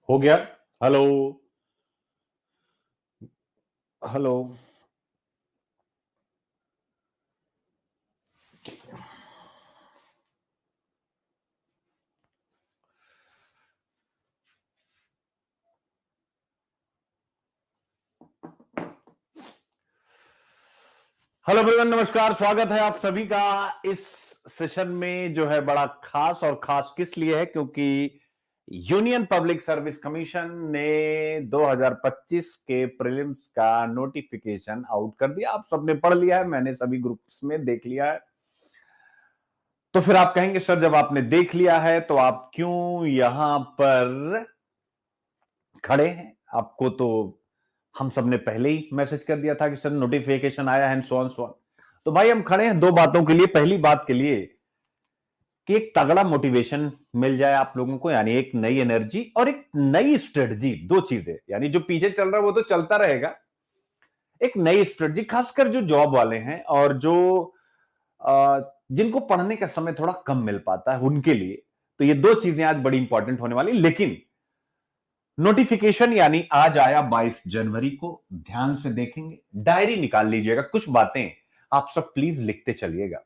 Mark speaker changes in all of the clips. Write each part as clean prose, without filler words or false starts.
Speaker 1: हो गया। Hello. Hello. Hello everyone, नमस्कार। स्वागत है आप सभी का इस सेशन में, जो है बड़ा खास। और खास किस लिए है? क्योंकि यूनियन पब्लिक सर्विस कमीशन ने 2025 के प्रीलिम्स का नोटिफिकेशन आउट कर दिया। आप सबने पढ़ लिया है, मैंने सभी ग्रुप्स में देख लिया है। तो फिर आप कहेंगे सर, जब आपने देख लिया है तो आप क्यों यहां पर खड़े हैं? आपको तो हम सबने पहले ही मैसेज कर दिया था कि सर नोटिफिकेशन आया है, सो ऑन सो ऑन। तो भाई हम खड़े हैं दो बातों के लिए। पहली बात के लिए कि एक तगड़ा मोटिवेशन मिल जाए आप लोगों को, यानी एक नई एनर्जी और एक नई स्ट्रेटजी। दो चीजें, यानी जो पीछे चल रहा है वो तो चलता रहेगा। एक नई स्ट्रेटजी, खासकर जो जॉब वाले हैं और जो जिनको पढ़ने का समय थोड़ा कम मिल पाता है उनके लिए। तो ये दो चीजें आज बड़ी इंपॉर्टेंट होने वाली। लेकिन नोटिफिकेशन यानी आज आया 22 जनवरी को, ध्यान से देखेंगे, डायरी निकाल लीजिएगा, कुछ बातें आप सब प्लीज लिखते चलिएगा,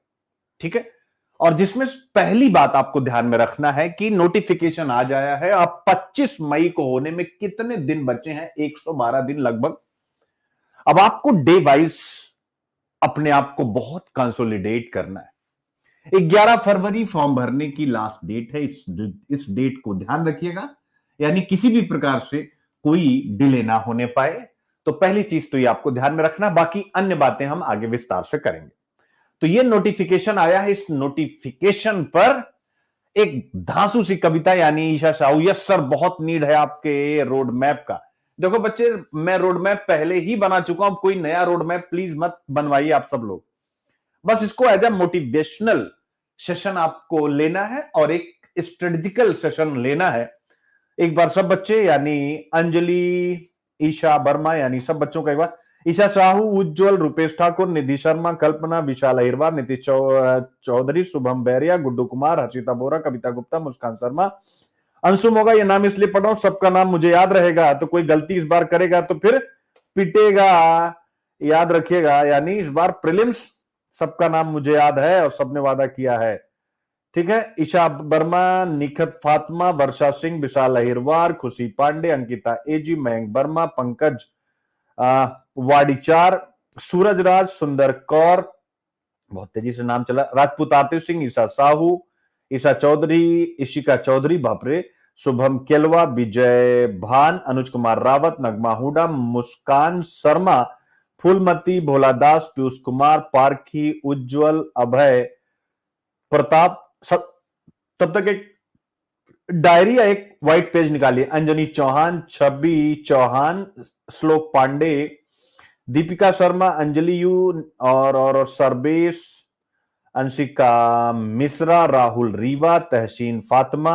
Speaker 1: ठीक है? और जिसमें पहली बात आपको ध्यान में रखना है कि नोटिफिकेशन आज आया है। अब 25 मई को होने में कितने दिन बचे हैं? 112 दिन लगभग। अब आपको डे वाइज अपने आप को बहुत कंसोलिडेट करना है। 11 फरवरी फॉर्म भरने की लास्ट डेट है। इस डेट को ध्यान रखिएगा, यानी किसी भी प्रकार से कोई डिले ना होने पाए। तो पहली चीज तो ये आपको ध्यान में रखना, बाकी अन्य बातें हम आगे विस्तार से करेंगे। तो ये नोटिफिकेशन आया है। इस नोटिफिकेशन पर एक धांसू सी कविता, यानी ईशा साहू, यस सर बहुत नीड है आपके रोड मैप का। देखो बच्चे, मैं रोड मैप पहले ही बना चुका हूं, कोई नया रोड मैप प्लीज मत बनवाइए आप सब लोग। बस इसको एज ए मोटिवेशनल सेशन आपको लेना है और एक स्ट्रेटेजिकल सेशन लेना है। एक बार सब बच्चे, यानी अंजलि, ईशा वर्मा, यानी सब बच्चों का एक बार, ईशा साहू, उज्जवल, रुपेश ठाकुर, निधि शर्मा, कल्पना, विशाल अहिरवार, नीतीश चौधरी, शुभम बैरिया, गुड्डू कुमार, हर्षिता बोरा, कविता गुप्ता, मुस्कान शर्मा, अंशु मोगा। ये नाम इसलिए पढ़ रहा हूं, सबका नाम मुझे याद रहेगा, तो कोई गलती इस बार करेगा तो फिर पिटेगा, याद रखिएगा। यानी इस बार प्रीलिम्स सबका नाम मुझे याद है और सबने वादा किया है, ठीक है? ईशा वर्मा, निखत फातिमा, वर्षा सिंह, विशाल अहिरवार, खुशी पांडे, अंकिता एजी, मयंक वर्मा, पंकज वाडीचार, सूरज राज, सुंदर कौर, बहुत तेजी से नाम चला, राजपूत आतिफ सिंह, ईशा साहू, ईशा चौधरी, ईशिका चौधरी, बापरे, शुभम केलवा, विजय भान, अनुज कुमार रावत, नगमा हुडा, मुस्कान शर्मा, फूलमती, भोला दास, पीयूष कुमार, पारखी, उज्जवल, अभय, प्रताप। तब तक एक डायरी या एक व्हाइट पेज निकालिए। अंजनी चौहान, छवि चौहान, श्लोक पांडे, दीपिका शर्मा, अंजलि यू, और सर्वेश, अंशिका मिश्रा, राहुल रीवा, तहसीन फातिमा,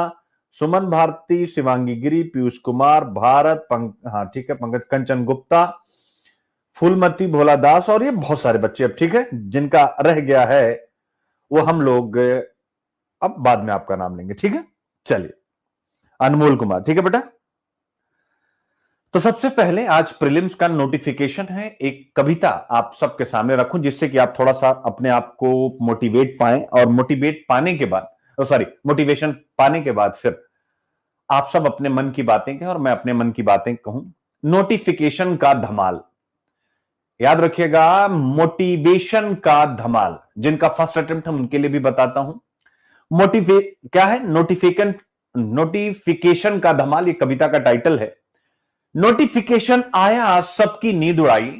Speaker 1: सुमन भारती, शिवांगी गिरी, पीयूष कुमार, भारत, हाँ ठीक है, पंकज, कंचन गुप्ता, फूलमती, भोला दास, और ये बहुत सारे बच्चे अब, ठीक है, जिनका रह गया है वो हम लोग अब बाद में आपका नाम लेंगे, ठीक है? चलिए, अनमोल कुमार, ठीक है बेटा। तो सबसे पहले आज प्रीलिम्स का नोटिफिकेशन है। एक कविता आप सबके सामने रखूं जिससे कि आप थोड़ा सा अपने आप को मोटिवेट पाएं, और मोटिवेट पाने के बाद, सॉरी, मोटिवेशन पाने के बाद फिर आप सब अपने मन की बातें कहें और मैं अपने मन की बातें कहूं। नोटिफिकेशन का धमाल, याद रखिएगा, मोटिवेशन का धमाल। जिनका फर्स्ट अटेम्प्ट है उनके लिए भी बताता हूं। मोटिवे क्या है? नोटिफिकेशन का धमाल, ये कविता का टाइटल है। नोटिफिकेशन आया, सबकी नींद उड़ाई।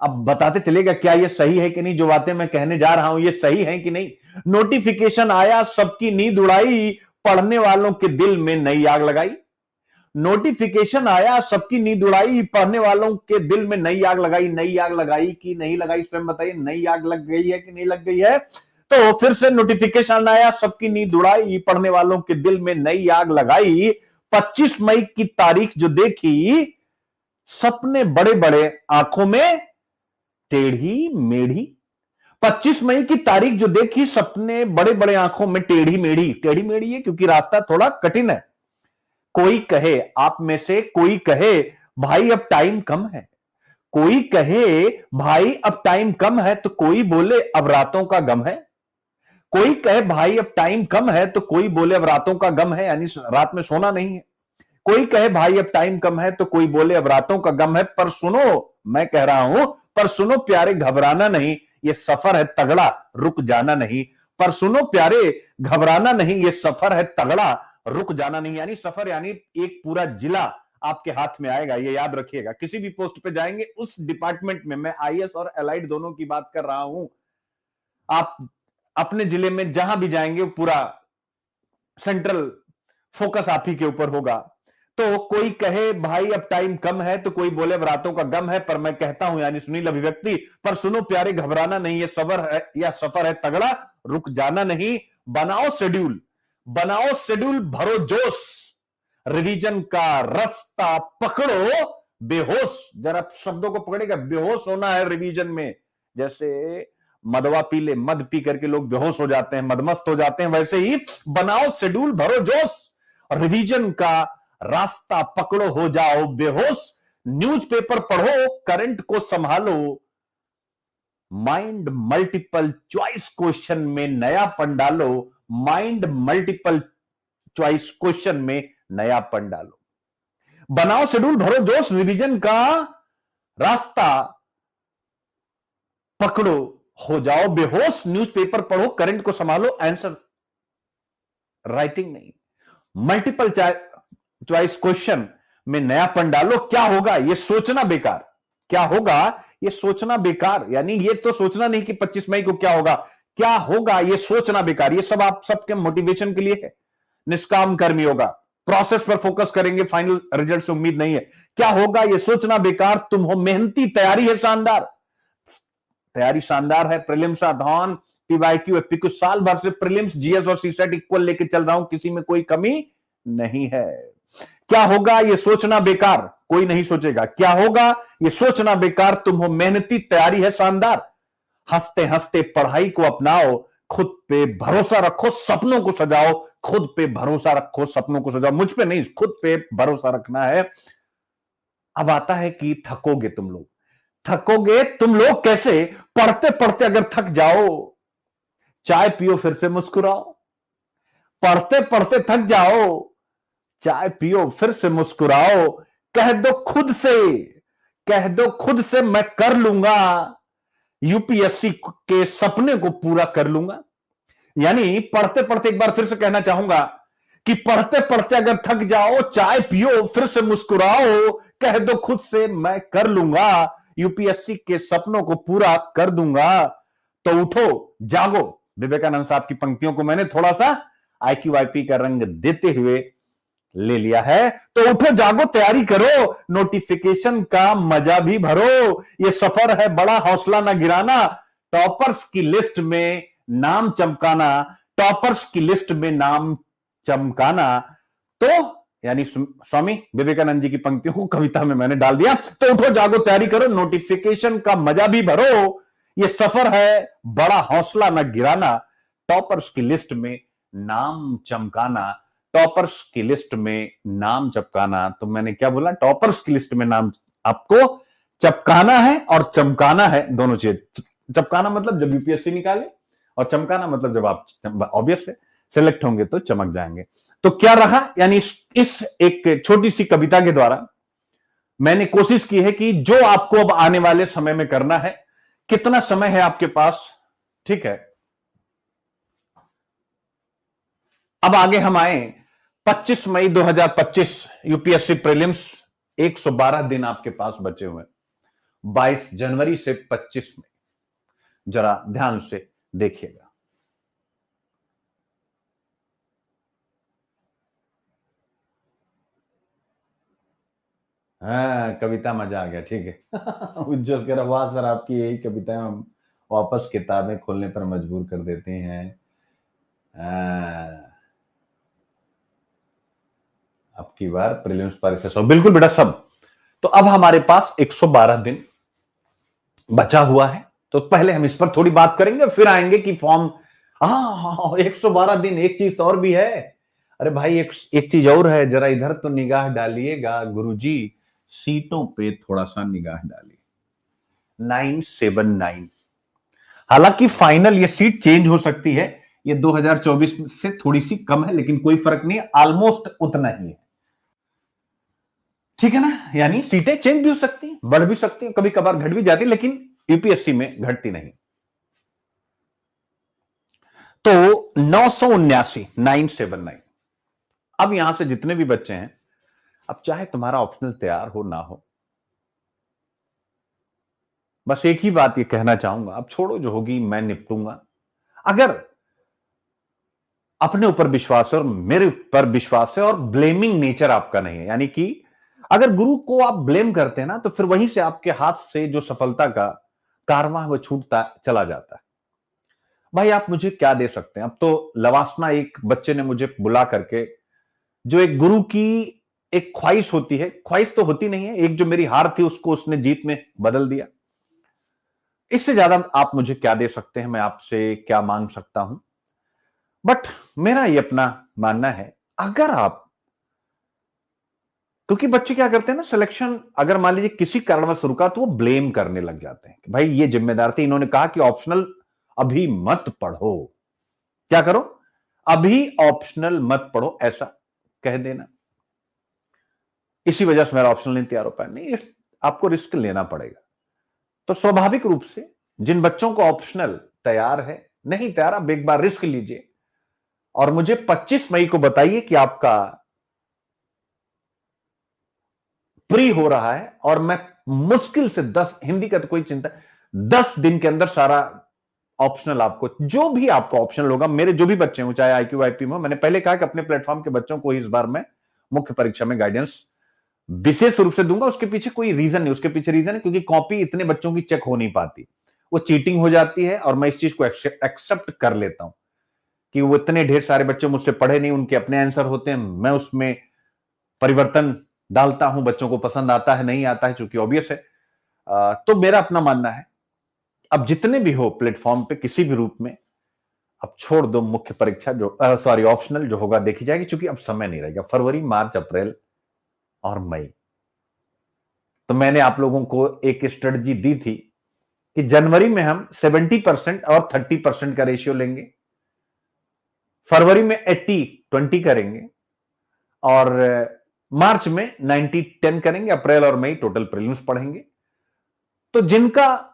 Speaker 1: अब बताते चलेगा क्या ये सही है कि नहीं, जो बातें मैं कहने जा रहा हूं ये सही है कि नहीं। नोटिफिकेशन आया, सबकी नींद उड़ाई, पढ़ने वालों के दिल में नई आग लगाई। नोटिफिकेशन आया, सबकी नींद उड़ाई, पढ़ने वालों के दिल में नई आग लगाई। नई आग लगाई कि नहीं लगाई, स्वयं बताइए। नई आग लग गई है कि नहीं लग गई है? तो फिर से नोटिफिकेशन आया, सबकी नींद उड़ाई, पढ़ने वालों के दिल में नई आग लगाई। 25 मई की तारीख जो देखी, सपने बड़े बड़े, आंखों में टेढ़ी मेढ़ी। 25 मई की तारीख जो देखी, सपने बड़े बड़े, आंखों में टेढ़ी मेढ़ी। टेढ़ी मेढ़ी है क्योंकि रास्ता थोड़ा कठिन है। कोई कहे, आप में से कोई कहे भाई अब टाइम कम है, कोई कहे भाई अब टाइम कम है, तो कोई बोले अब रातों का गम है। कोई कहे भाई अब टाइम कम है, तो कोई बोले अब रातों का गम है, यानी रात में सोना नहीं है। कोई कहे भाई अब टाइम कम है, तो कोई बोले अब रातों का गम है। पर सुनो, मैं कह रहा हूं, पर सुनो प्यारे घबराना नहीं, ये सफर है तगड़ा, रुक जाना नहीं। पर सुनो प्यारे घबराना नहीं, ये सफर है तगड़ा, रुक जाना नहीं। यानी सफर यानी एक पूरा जिला आपके हाथ में आएगा, ये याद रखिएगा। किसी भी पोस्ट पे जाएंगे उस डिपार्टमेंट में, मैं आईएएस और एलाइड दोनों की बात कर रहा हूं, आप अपने जिले में जहां भी जाएंगे पूरा सेंट्रल फोकस आप ही के ऊपर होगा। तो कोई कहे भाई अब टाइम कम है, तो कोई बोले अब रातों का गम है। पर मैं कहता हूं, यानी सुनील अभिव्यक्ति, पर सुनो प्यारे घबराना नहीं, ये सबर है या सफर है तगड़ा, रुक जाना नहीं। बनाओ शेड्यूल, बनाओ शेड्यूल, भरो जोश, रिवीजन का रास्ता पकड़ो बेहोश। जरा शब्दों को पकड़ेगा, बेहोश होना है रिवीजन में। जैसे मदवा पी ले, मद पी करके लोग बेहोश हो जाते हैं, मदमस्त हो जाते हैं, वैसे ही बनाओ शेड्यूल, भरो जोश, रिवीजन का रास्ता पकड़ो, हो जाओ बेहोश। न्यूज़पेपर पढ़ो, करंट को संभालो, माइंड मल्टीपल चॉइस क्वेश्चन में नया पंडालो, माइंड मल्टीपल चॉइस क्वेश्चन में नया पंडालो। बनाओ शेड्यूल, भरो जोश, रिवीजन का रास्ता पकड़ो, हो जाओ बेहोश। न्यूज़पेपर पढ़ो, करंट को संभालो, आंसर राइटिंग नहीं, मल्टीपल चॉइस क्वेश्चन में नयापन डालो। क्या होगा ये सोचना बेकार, क्या होगा ये सोचना बेकार। यानी ये तो सोचना नहीं कि 25 मई को क्या होगा, क्या होगा ये सोचना बेकार। ये सब आप सबके मोटिवेशन के लिए है, निष्काम कर्मी होगा, प्रोसेस पर फोकस करेंगे, फाइनल रिजल्ट से उम्मीद नहीं है। क्या होगा ये सोचना बेकार, तुम हो मेहनती, तैयारी है शानदार, तैयारी शानदार है। प्रीलिम्स अधौन पीवाईक्यू एपीक्यू साल भर से प्रीलिम्स जीएस और सीसेट इक्वल लेके चल रहा हूं, किसी में कोई कमी नहीं है। क्या होगा ये सोचना बेकार, कोई नहीं सोचेगा। क्या होगा ये सोचना बेकार, तुम हो मेहनती, तैयारी है शानदार, हंसते हंसते पढ़ाई को अपनाओ, खुद पे भरोसा रखो, सपनों को सजाओ, खुद पे भरोसा रखो, सपनों को सजाओ। मुझ पे नहीं, खुद पे भरोसा रखना है। अब आता है कि थकोगे तुम लोग, थकोगे तुम लोग कैसे, पढ़ते पढ़ते अगर थक जाओ, चाय पियो फिर से मुस्कुराओ। पढ़ते पढ़ते थक जाओ, चाय पियो फिर से मुस्कुराओ। कह दो खुद से, कह दो खुद से मैं कर लूंगा, यूपीएससी के सपने को पूरा कर लूंगा। यानी पढ़ते पढ़ते, एक बार फिर से कहना चाहूंगा कि पढ़ते पढ़ते अगर थक जाओ, चाय पियो फिर से मुस्कुराओ। कह दो खुद से मैं कर लूंगा, यूपीएससी के सपनों को पूरा कर दूंगा। तो उठो जागो, विवेकानंद साहब की पंक्तियों को मैंने थोड़ा सा आईक्यू वाईपी का रंग देते हुए ले लिया है। तो उठो जागो, तैयारी करो, नोटिफिकेशन का मजा भी भरो, ये सफर है बड़ा, हौसला ना गिराना, टॉपर्स की लिस्ट में नाम चमकाना, टॉपर्स की लिस्ट में नाम चमकाना। तो यानी स्वामी विवेकानंद जी की पंक्तियों को कविता में मैंने डाल दिया। तो उठो जागो, तैयारी करो, नोटिफिकेशन का मजा भी भरो, ये सफर है बड़ा, हौसला न गिराना, टॉपर्स की लिस्ट में नाम चमकाना, टॉपर्स की लिस्ट में नाम चमकाना। तो मैंने क्या बोला, टॉपर्स की लिस्ट में नाम आपको चमकाना है और चमकाना है, दोनों चीज। चमकाना मतलब जब यूपीएससी निकाले, और चमकाना मतलब जब आप ऑब्वियस है सिलेक्ट होंगे तो चमक जाएंगे। तो क्या रहा, यानी इस एक छोटी सी कविता के द्वारा मैंने कोशिश की है कि जो आपको अब आने वाले समय में करना है, कितना समय है आपके पास, ठीक है। अब आगे हम आए 25 मई 2025 यूपीएससी प्रीलिम्स, 112 दिन आपके पास बचे हुए, 22 जनवरी से 25 मई, जरा ध्यान से देखिएगा। हाँ, कविता मजा आ गया, ठीक है। उज्जवल कह रहा, वाह सर आपकी यही कविताएं हम वापस किताबें खोलने पर मजबूर कर देते हैं। अब की बार प्रीलिम्स परीक्षा 100, बिल्कुल बेटा सब। तो अब हमारे पास 112 दिन बचा हुआ है, तो पहले हम इस पर थोड़ी बात करेंगे, फिर आएंगे कि फॉर्म। हाँ 112 दिन, एक चीज और भी है, अरे भाई एक चीज और है, जरा इधर तो निगाह डालिएगा गुरुजी, सीटों पे थोड़ा सा निगाह डालिए। 979। हालांकि फाइनल ये सीट चेंज हो सकती है, ये 2024 से थोड़ी सी कम है, लेकिन कोई फर्क नहीं है, ऑलमोस्ट उतना ही है। ठीक है ना, यानी सीटें चेंज भी हो सकती हैं, बढ़ भी सकती हैं, कभी कभार घट भी जाती है, लेकिन यूपीएससी में घटती नहीं। तो 979। अब यहां से जितने भी बच्चे हैं, अब चाहे तुम्हारा ऑप्शनल तैयार हो ना हो, बस एक ही बात ये कहना चाहूंगा, अब छोड़ो, जो होगी मैं निपटूंगा। अगर अपने ऊपर विश्वास है और मेरे ऊपर विश्वास है और ब्लेमिंग नेचर आपका नहीं है, यानी कि अगर गुरु को आप ब्लेम करते हैं ना, तो फिर वहीं से आपके हाथ से जो सफलता का कारवां है वो छूटता चला जाता है। भाई आप मुझे क्या दे सकते हैं? अब तो लवासना एक बच्चे ने मुझे बुला करके, जो एक गुरु की एक ख्वाहिश होती है, ख्वाहिश तो होती नहीं है, एक जो मेरी हार थी उसको उसने जीत में बदल दिया। इससे ज्यादा आप मुझे क्या दे सकते हैं? मैं आपसे क्या मांग सकता हूं? बट मेरा ये अपना मानना है, अगर आप, क्योंकि बच्चे क्या करते हैं ना, सिलेक्शन अगर मान लीजिए किसी कारणवश रुका तो वो ब्लेम करने लग जाते हैं कि भाई ये जिम्मेदार थी, इन्होंने कहा कि ऑप्शनल अभी मत पढ़ो। क्या करो? अभी ऑप्शनल मत पढ़ो, ऐसा कह देना। इसी वजह से मेरा ऑप्शनल नहीं तैयार हो पाया। नहीं, आपको रिस्क लेना पड़ेगा। तो स्वाभाविक रूप से जिन बच्चों को ऑप्शनल तैयार है, नहीं तैयार, आप एक बार रिस्क लीजिए और मुझे 25 मई को बताइए कि आपका प्री हो रहा है, और मैं मुश्किल से 10, हिंदी का तो कोई चिंता, 10 दिन के अंदर सारा ऑप्शनल आपको, जो भी आपको ऑप्शनल होगा, मेरे जो भी बच्चे हों, चाहे आईक्यू आईपी में, मैंने पहले कहा कि अपने प्लेटफॉर्म के बच्चों को इस बार मैं मुख्य परीक्षा में गाइडेंस विशेष रूप से दूंगा। उसके पीछे कोई रीजन नहीं, उसके पीछे रीजन है क्योंकि कॉपी इतने बच्चों की चेक हो नहीं पाती, वो चीटिंग हो जाती है, और मैं इस चीज को एक्सेप्ट कर लेता हूं कि वो इतने ढेर सारे बच्चे मुझसे पढ़े नहीं, उनके अपने आंसर होते हैं, मैं उसमें परिवर्तन डालता हूं, बच्चों को पसंद आता है नहीं आता है, चूंकि ऑब्वियस है। तो मेरा अपना मानना है, अब जितने भी हो प्लेटफॉर्म पे किसी भी रूप में, अब छोड़ दो मुख्य परीक्षा, जो सॉरी ऑप्शनल जो होगा देखी जाएगी, क्योंकि अब समय नहीं रहेगा, फरवरी, मार्च, अप्रैल और मई। तो मैंने आप लोगों को एक स्ट्रेटजी दी थी कि जनवरी में हम 70% और 30% का रेशियो लेंगे, फरवरी में 80-20 करेंगे, और मार्च में 90-10 करेंगे, अप्रैल और मई टोटल प्रीलिम्स पढ़ेंगे। तो जिनका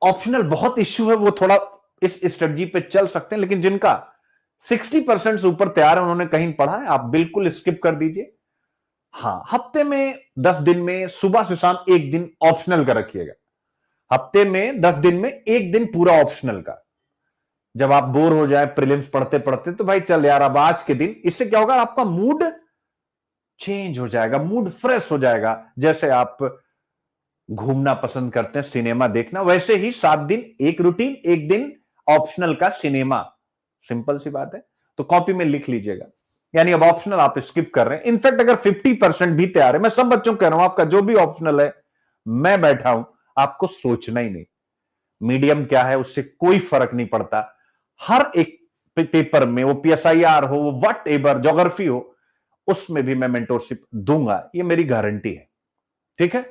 Speaker 1: ऑप्शनल बहुत इश्यू है वो थोड़ा इस स्ट्रेटजी पे चल सकते हैं, लेकिन जिनका 60% से ऊपर तैयार है, उन्होंने कहीं पढ़ा है, आप बिल्कुल स्किप कर दीजिए। हाँ, हफ्ते में 10 दिन में सुबह से शाम एक दिन ऑप्शनल का रखिएगा, हफ्ते में 10 दिन में एक दिन पूरा ऑप्शनल का। जब आप बोर हो जाए प्रीलिम्स पढ़ते पढ़ते, तो भाई चल यार अब आज के दिन, इससे क्या होगा, आपका मूड चेंज हो जाएगा, मूड फ्रेश हो जाएगा। जैसे आप घूमना पसंद करते हैं, सिनेमा देखना, वैसे ही 7 दिन एक रूटीन, एक दिन ऑप्शनल का सिनेमा, सिंपल सी बात है। तो कॉपी में लिख लीजिएगा, यानी अब ऑप्शनल आप स्किप कर रहे हैं। इनफैक्ट अगर 50% भी तैयार है, मैं सब बच्चों को कह रहा हूं, आपका जो भी ऑप्शनल है, मैं बैठा हूं, आपको सोचना ही नहीं, मीडियम क्या है उससे कोई फर्क नहीं पड़ता। हर एक पेपर में, वो पीएसआईआर हो, वो वट एवर ज्योग्राफी हो, उसमें भी मैं मेंटोरशिप दूंगा, ये मेरी गारंटी है। ठीक है,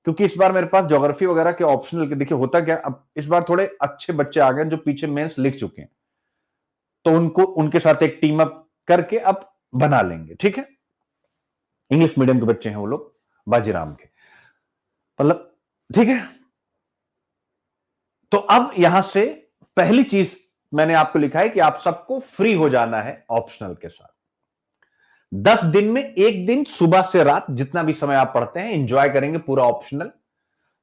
Speaker 1: क्योंकि इस बार मेरे पास ज्योग्राफी वगैरह के ऑप्शनल के, देखिए होता क्या, अब इस बार थोड़े अच्छे बच्चे आ गए जो पीछे मेंस लिख चुके हैं, तो उनको उनके साथ एक टीम अप करके अब बना लेंगे। ठीक है, इंग्लिश मीडियम के बच्चे हैं वो लोग, बाजीराम के, मतलब ठीक है। तो अब यहां से पहली चीज मैंने आपको लिखा है कि आप सबको फ्री हो जाना है ऑप्शनल के साथ। 10 दिन में एक दिन सुबह से रात जितना भी समय आप पढ़ते हैं एंजॉय करेंगे पूरा ऑप्शनल।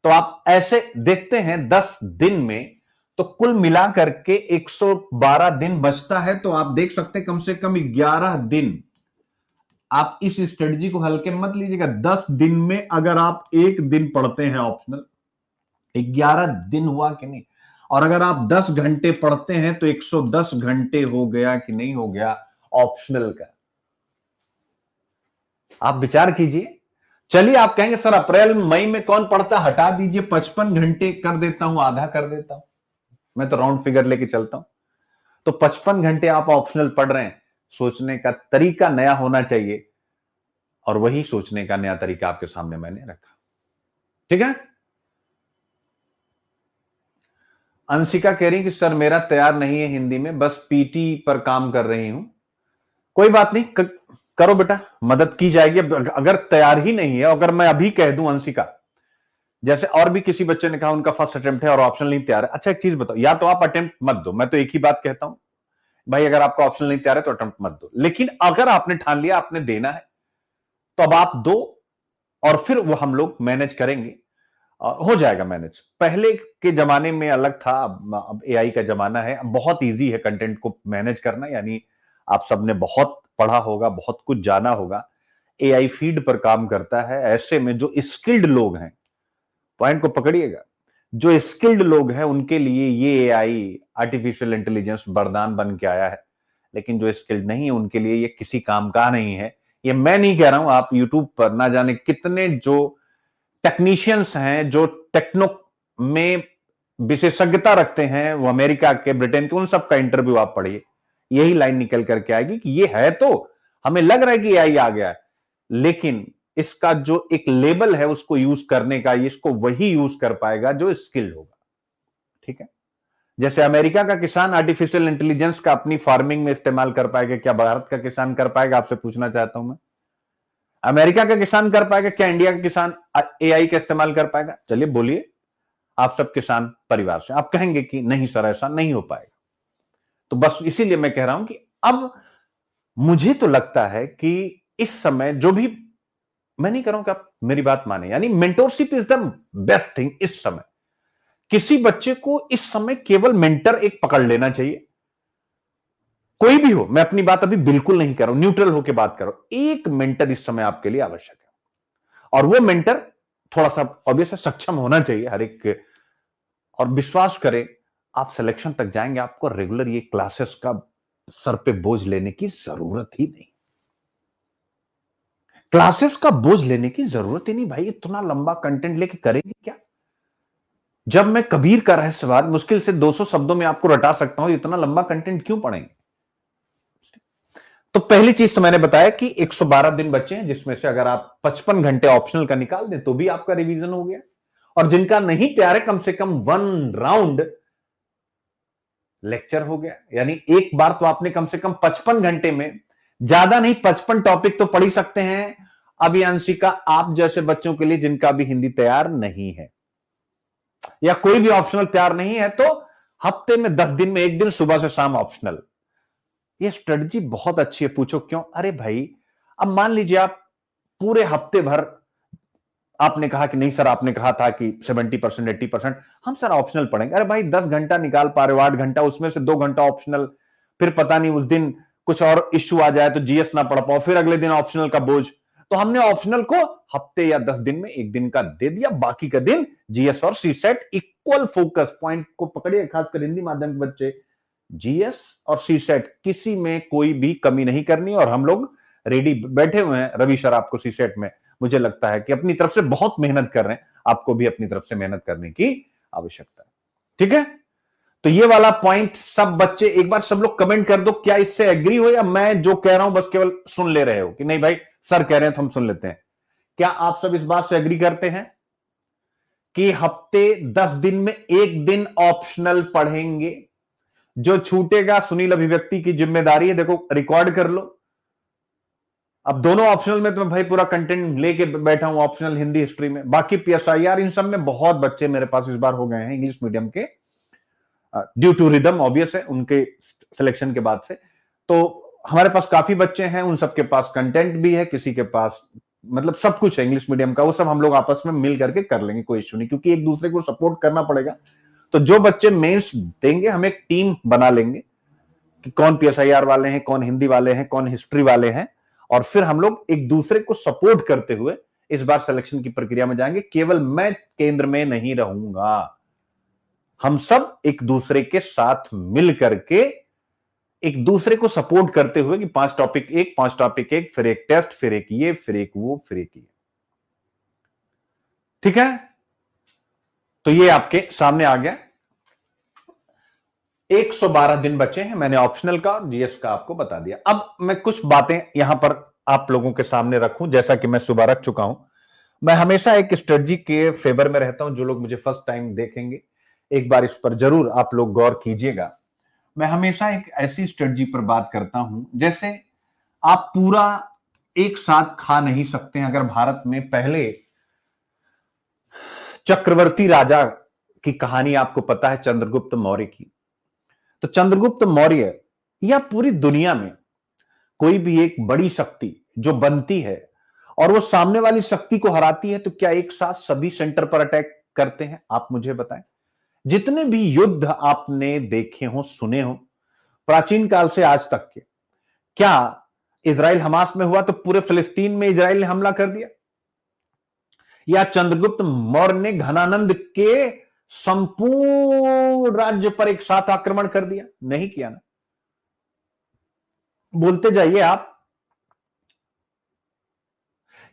Speaker 1: तो आप ऐसे देखते हैं 10 दिन में, तो कुल मिलाकर के 112 दिन बचता है। तो आप देख सकते हैं कम से कम 11 दिन आप इस स्ट्रेटजी को हल्के मत लीजिएगा। 10 दिन में अगर आप एक दिन पढ़ते हैं ऑप्शनल, 11 दिन हुआ कि नहीं? और अगर आप 10 घंटे पढ़ते हैं तो 110 घंटे हो गया कि नहीं हो गया ऑप्शनल का? आप विचार कीजिए। चलिए आप कहेंगे सर अप्रैल मई में कौन पढ़ता, हटा दीजिए, 55 घंटे कर देता हूं, आधा कर देता हूं, मैं तो राउंड फिगर लेके चलता हूं। तो 55 घंटे आप ऑप्शनल पढ़ रहे हैं, सोचने का तरीका नया होना चाहिए, और वही सोचने का नया तरीका आपके सामने मैंने रखा। ठीक है। अंशिका कह रही कि सर मेरा तैयार नहीं है हिंदी में, बस पीटी पर काम कर रही हूं। कोई बात नहीं, करो बेटा, मदद की जाएगी। अगर तैयार ही नहीं है, अगर मैं अभी कह दूं अंशिका, जैसे और भी किसी बच्चे ने कहा उनका फर्स्ट अटेम्प्ट है और ऑप्शनल नहीं तैयार है, अच्छा एक चीज बताओ, या तो आप अटेम्प्ट मत दो, मैं तो एक ही बात कहता हूं भाई, अगर आपका ऑप्शनल नहीं तैयार है तो अटेम्प्ट मत दो। लेकिन अगर आपने ठान लिया आपने देना है, तो अब आप दो, और फिर वो हम लोग मैनेज करेंगे, हो जाएगा मैनेज। पहले के जमाने में अलग था, अब एआई का जमाना है, अब बहुत इजी है कंटेंट को मैनेज करना। यानी आप सबने बहुत पढ़ा होगा, बहुत कुछ जाना होगा, एआई फीड पर काम करता है। ऐसे में जो स्किल्ड लोग हैं, पॉइंट को पकड़िएगा, जो स्किल्ड लोग हैं उनके लिए ये एआई आर्टिफिशियल इंटेलिजेंस वरदान बन के आया है। लेकिन जो स्किल्ड नहीं है उनके लिए ये किसी काम का नहीं है। ये मैं नहीं कह रहा हूं, आप यूट्यूब पर ना जाने कितने जो टेक्नीशियंस हैं, जो टेक्नो में विशेषज्ञता रखते हैं, वो अमेरिका के, ब्रिटेन के, उन सब का इंटरव्यू आप पढ़िए, यही लाइन निकल करके आएगी कि ये है तो हमें लग रहा है कि एआई आ गया है, लेकिन इसका जो एक लेवल है उसको यूज करने का, इसको वही यूज कर पाएगा जो स्किल्ड होगा। ठीक है। जैसे अमेरिका का किसान आर्टिफिशियल इंटेलिजेंस का अपनी फार्मिंग में इस्तेमाल कर पाएगा, क्या भारत का किसान कर पाएगा? आपसे पूछना चाहता हूं मैं। अमेरिका का किसान कर पाएगा, क्या इंडिया का किसान एआई का इस्तेमाल कर पाएगा? चलिए बोलिए, आप सब किसान परिवार से, आप कहेंगे कि नहीं सर ऐसा नहीं हो पाएगा। तो बस इसीलिए मैं कह रहा हूं कि अब मुझे तो लगता है कि इस समय जो भी, मैं नहीं कह रहा हूं कि आप मेरी बात माने, यानी mentorship is the best thing इस समय। किसी बच्चे को इस समय केवल मेंटर एक पकड़ लेना चाहिए, कोई भी हो, मैं अपनी बात अभी बिल्कुल नहीं कर रहा हूं, न्यूट्रल होकर बात कर रहा हूं। एक मेंटर इस समय आपके लिए आवश्यक है, और वो मेंटर थोड़ा सा ऑब्वियस सक्षम होना चाहिए हर एक। और विश्वास करें, आप सिलेक्शन तक जाएंगे, आपको रेगुलर ये क्लासेस का सर पे बोझ लेने की जरूरत ही नहीं। क्लासेस का बोझ लेने की जरूरत ही नहीं भाई, इतना लंबा कंटेंट लेके करेंगे क्या? जब मैं कबीर का रहस्यवाद मुश्किल से 200 शब्दों में आपको रटा सकता हूं, इतना लंबा कंटेंट क्यों पढ़ेंगे? तो पहली चीज तो मैंने बताया कि 112 दिन बचे हैं, जिसमें से अगर आप 55 घंटे ऑप्शनल का निकाल दें तो भी आपका रिवीजन हो गया। और जिनका नहीं तैयार है, कम से कम 1 राउंड लेक्चर हो गया। यानी एक बार तो आपने कम से कम 55 घंटे में, ज्यादा नहीं 55 टॉपिक तो पढ़ ही सकते हैं। अभियांशिका आप जैसे बच्चों के लिए जिनका भी हिंदी तैयार नहीं है, या कोई भी ऑप्शनल तैयार नहीं है, तो हफ्ते में 10 दिन में एक दिन सुबह से शाम ऑप्शनल, ये स्ट्रेटजी बहुत अच्छी है। पूछो क्यों? अरे भाई, अब मान लीजिए आप पूरे हफ्ते भर आपने कहा कि नहीं सर, आपने कहा था कि 70% 80% हम सर ऑप्शनल पढ़ेंगे। अरे भाई 10 घंटा निकाल पा रहे हो, 8 घंटा, उसमें से 2 घंटा ऑप्शनल, फिर पता नहीं उस दिन कुछ और इश्यू आ जाए तो जीएस ना पढ़ पाओ, फिर अगले दिन ऑप्शनल का बोझ। तो हमने ऑप्शनल को हफ्ते या 10 दिन में एक दिन का दे दिया, बाकी का दिन जीएस और सी सेट इक्वल फोकस। पॉइंट को पकड़िए, खासकर हिंदी माध्यम के बच्चे, जीएस और सी सेट किसी में कोई भी कमी नहीं करनी, और हम लोग रेडी बैठे हुए हैं रवि सर आपको सी सेट में, मुझे लगता है कि अपनी तरफ से बहुत मेहनत कर रहे हैं, आपको भी अपनी तरफ से मेहनत करने की आवश्यकता है। ठीक है। तो ये वाला पॉइंट सब बच्चे एक बार सब लोग कमेंट कर दो, क्या इससे एग्री हो, या मैं जो कह रहा हूं बस केवल सुन ले रहे हो कि नहीं भाई सर कह रहे हैं तो हम सुन लेते हैं। क्या आप सब इस बात से एग्री करते हैं कि हफ्ते 10 दिन में एक दिन ऑप्शनल पढ़ेंगे? जो छूटेगा सुनील अभिव्यक्ति की जिम्मेदारी है, देखो रिकॉर्ड कर लो। अब दोनों ऑप्शनल में तो मैं भाई पूरा कंटेंट लेके बैठा हूं, ऑप्शनल हिंदी हिस्ट्री में, बाकी पीएसआईआर इन सब में बहुत बच्चे मेरे पास इस बार हो गए हैं इंग्लिश मीडियम के, ड्यू टू रिदम ऑब्वियस है उनके सिलेक्शन के बाद से। तो हमारे पास काफी बच्चे हैं, उन सबके पास कंटेंट भी है, किसी के पास मतलब सब कुछ है इंग्लिश मीडियम का, वो सब हम लोग आपस में मिल करके कर लेंगे, कोई इश्यू नहीं, क्योंकि एक दूसरे को सपोर्ट करना पड़ेगा। तो जो बच्चे मेंस देंगे हम एक टीम बना लेंगे कि कौन पीएसआईआर वाले हैं, कौन हिंदी वाले हैं, कौन हिस्ट्री वाले हैं, और फिर हम लोग एक दूसरे को सपोर्ट करते हुए इस बार सिलेक्शन की प्रक्रिया में जाएंगे। केवल मैं केंद्र में नहीं रहूंगा, हम सब एक दूसरे के साथ मिल करके एक दूसरे को सपोर्ट करते हुए कि 5 टॉपिक एक, 5 टॉपिक एक, फिर एक टेस्ट, फिर एक ये, फिर एक वो, फिर एक ये। ठीक है। तो ये आपके सामने आ गया। 112 दिन बचे हैं। मैंने ऑप्शनल का और जीएस का आपको बता दिया। अब मैं कुछ बातें यहां पर आप लोगों के सामने रखूं, जैसा कि मैं सुबह रख चुका हूं। मैं हमेशा एक स्ट्रेटजी के फेवर में रहता हूं। जो लोग मुझे फर्स्ट टाइम देखेंगे, एक बार इस पर जरूर आप लोग गौर कीजिएगा। मैं हमेशा एक ऐसी स्ट्रेटजी पर बात करता हूं, जैसे आप पूरा एक साथ खा नहीं सकते हैं। अगर भारत में पहले चक्रवर्ती राजा की कहानी आपको पता है, चंद्रगुप्त मौर्य की, तो चंद्रगुप्त मौर्य या पूरी दुनिया में कोई भी एक बड़ी शक्ति जो बनती है और वो सामने वाली शक्ति को हराती है, तो क्या एक साथ सभी सेंटर पर अटैक करते हैं? आप मुझे बताएं। जितने भी युद्ध आपने देखे हो, सुने हो, प्राचीन काल से आज तक के, क्या इजराइल हमास में हुआ तो पूरे फिलिस्तीन में इजराइल ने हमला कर दिया? या चंद्रगुप्त मौर्य ने घनानंद के संपूर्ण राज्य पर एक साथ आक्रमण कर दिया? नहीं किया ना। बोलते जाइए आप।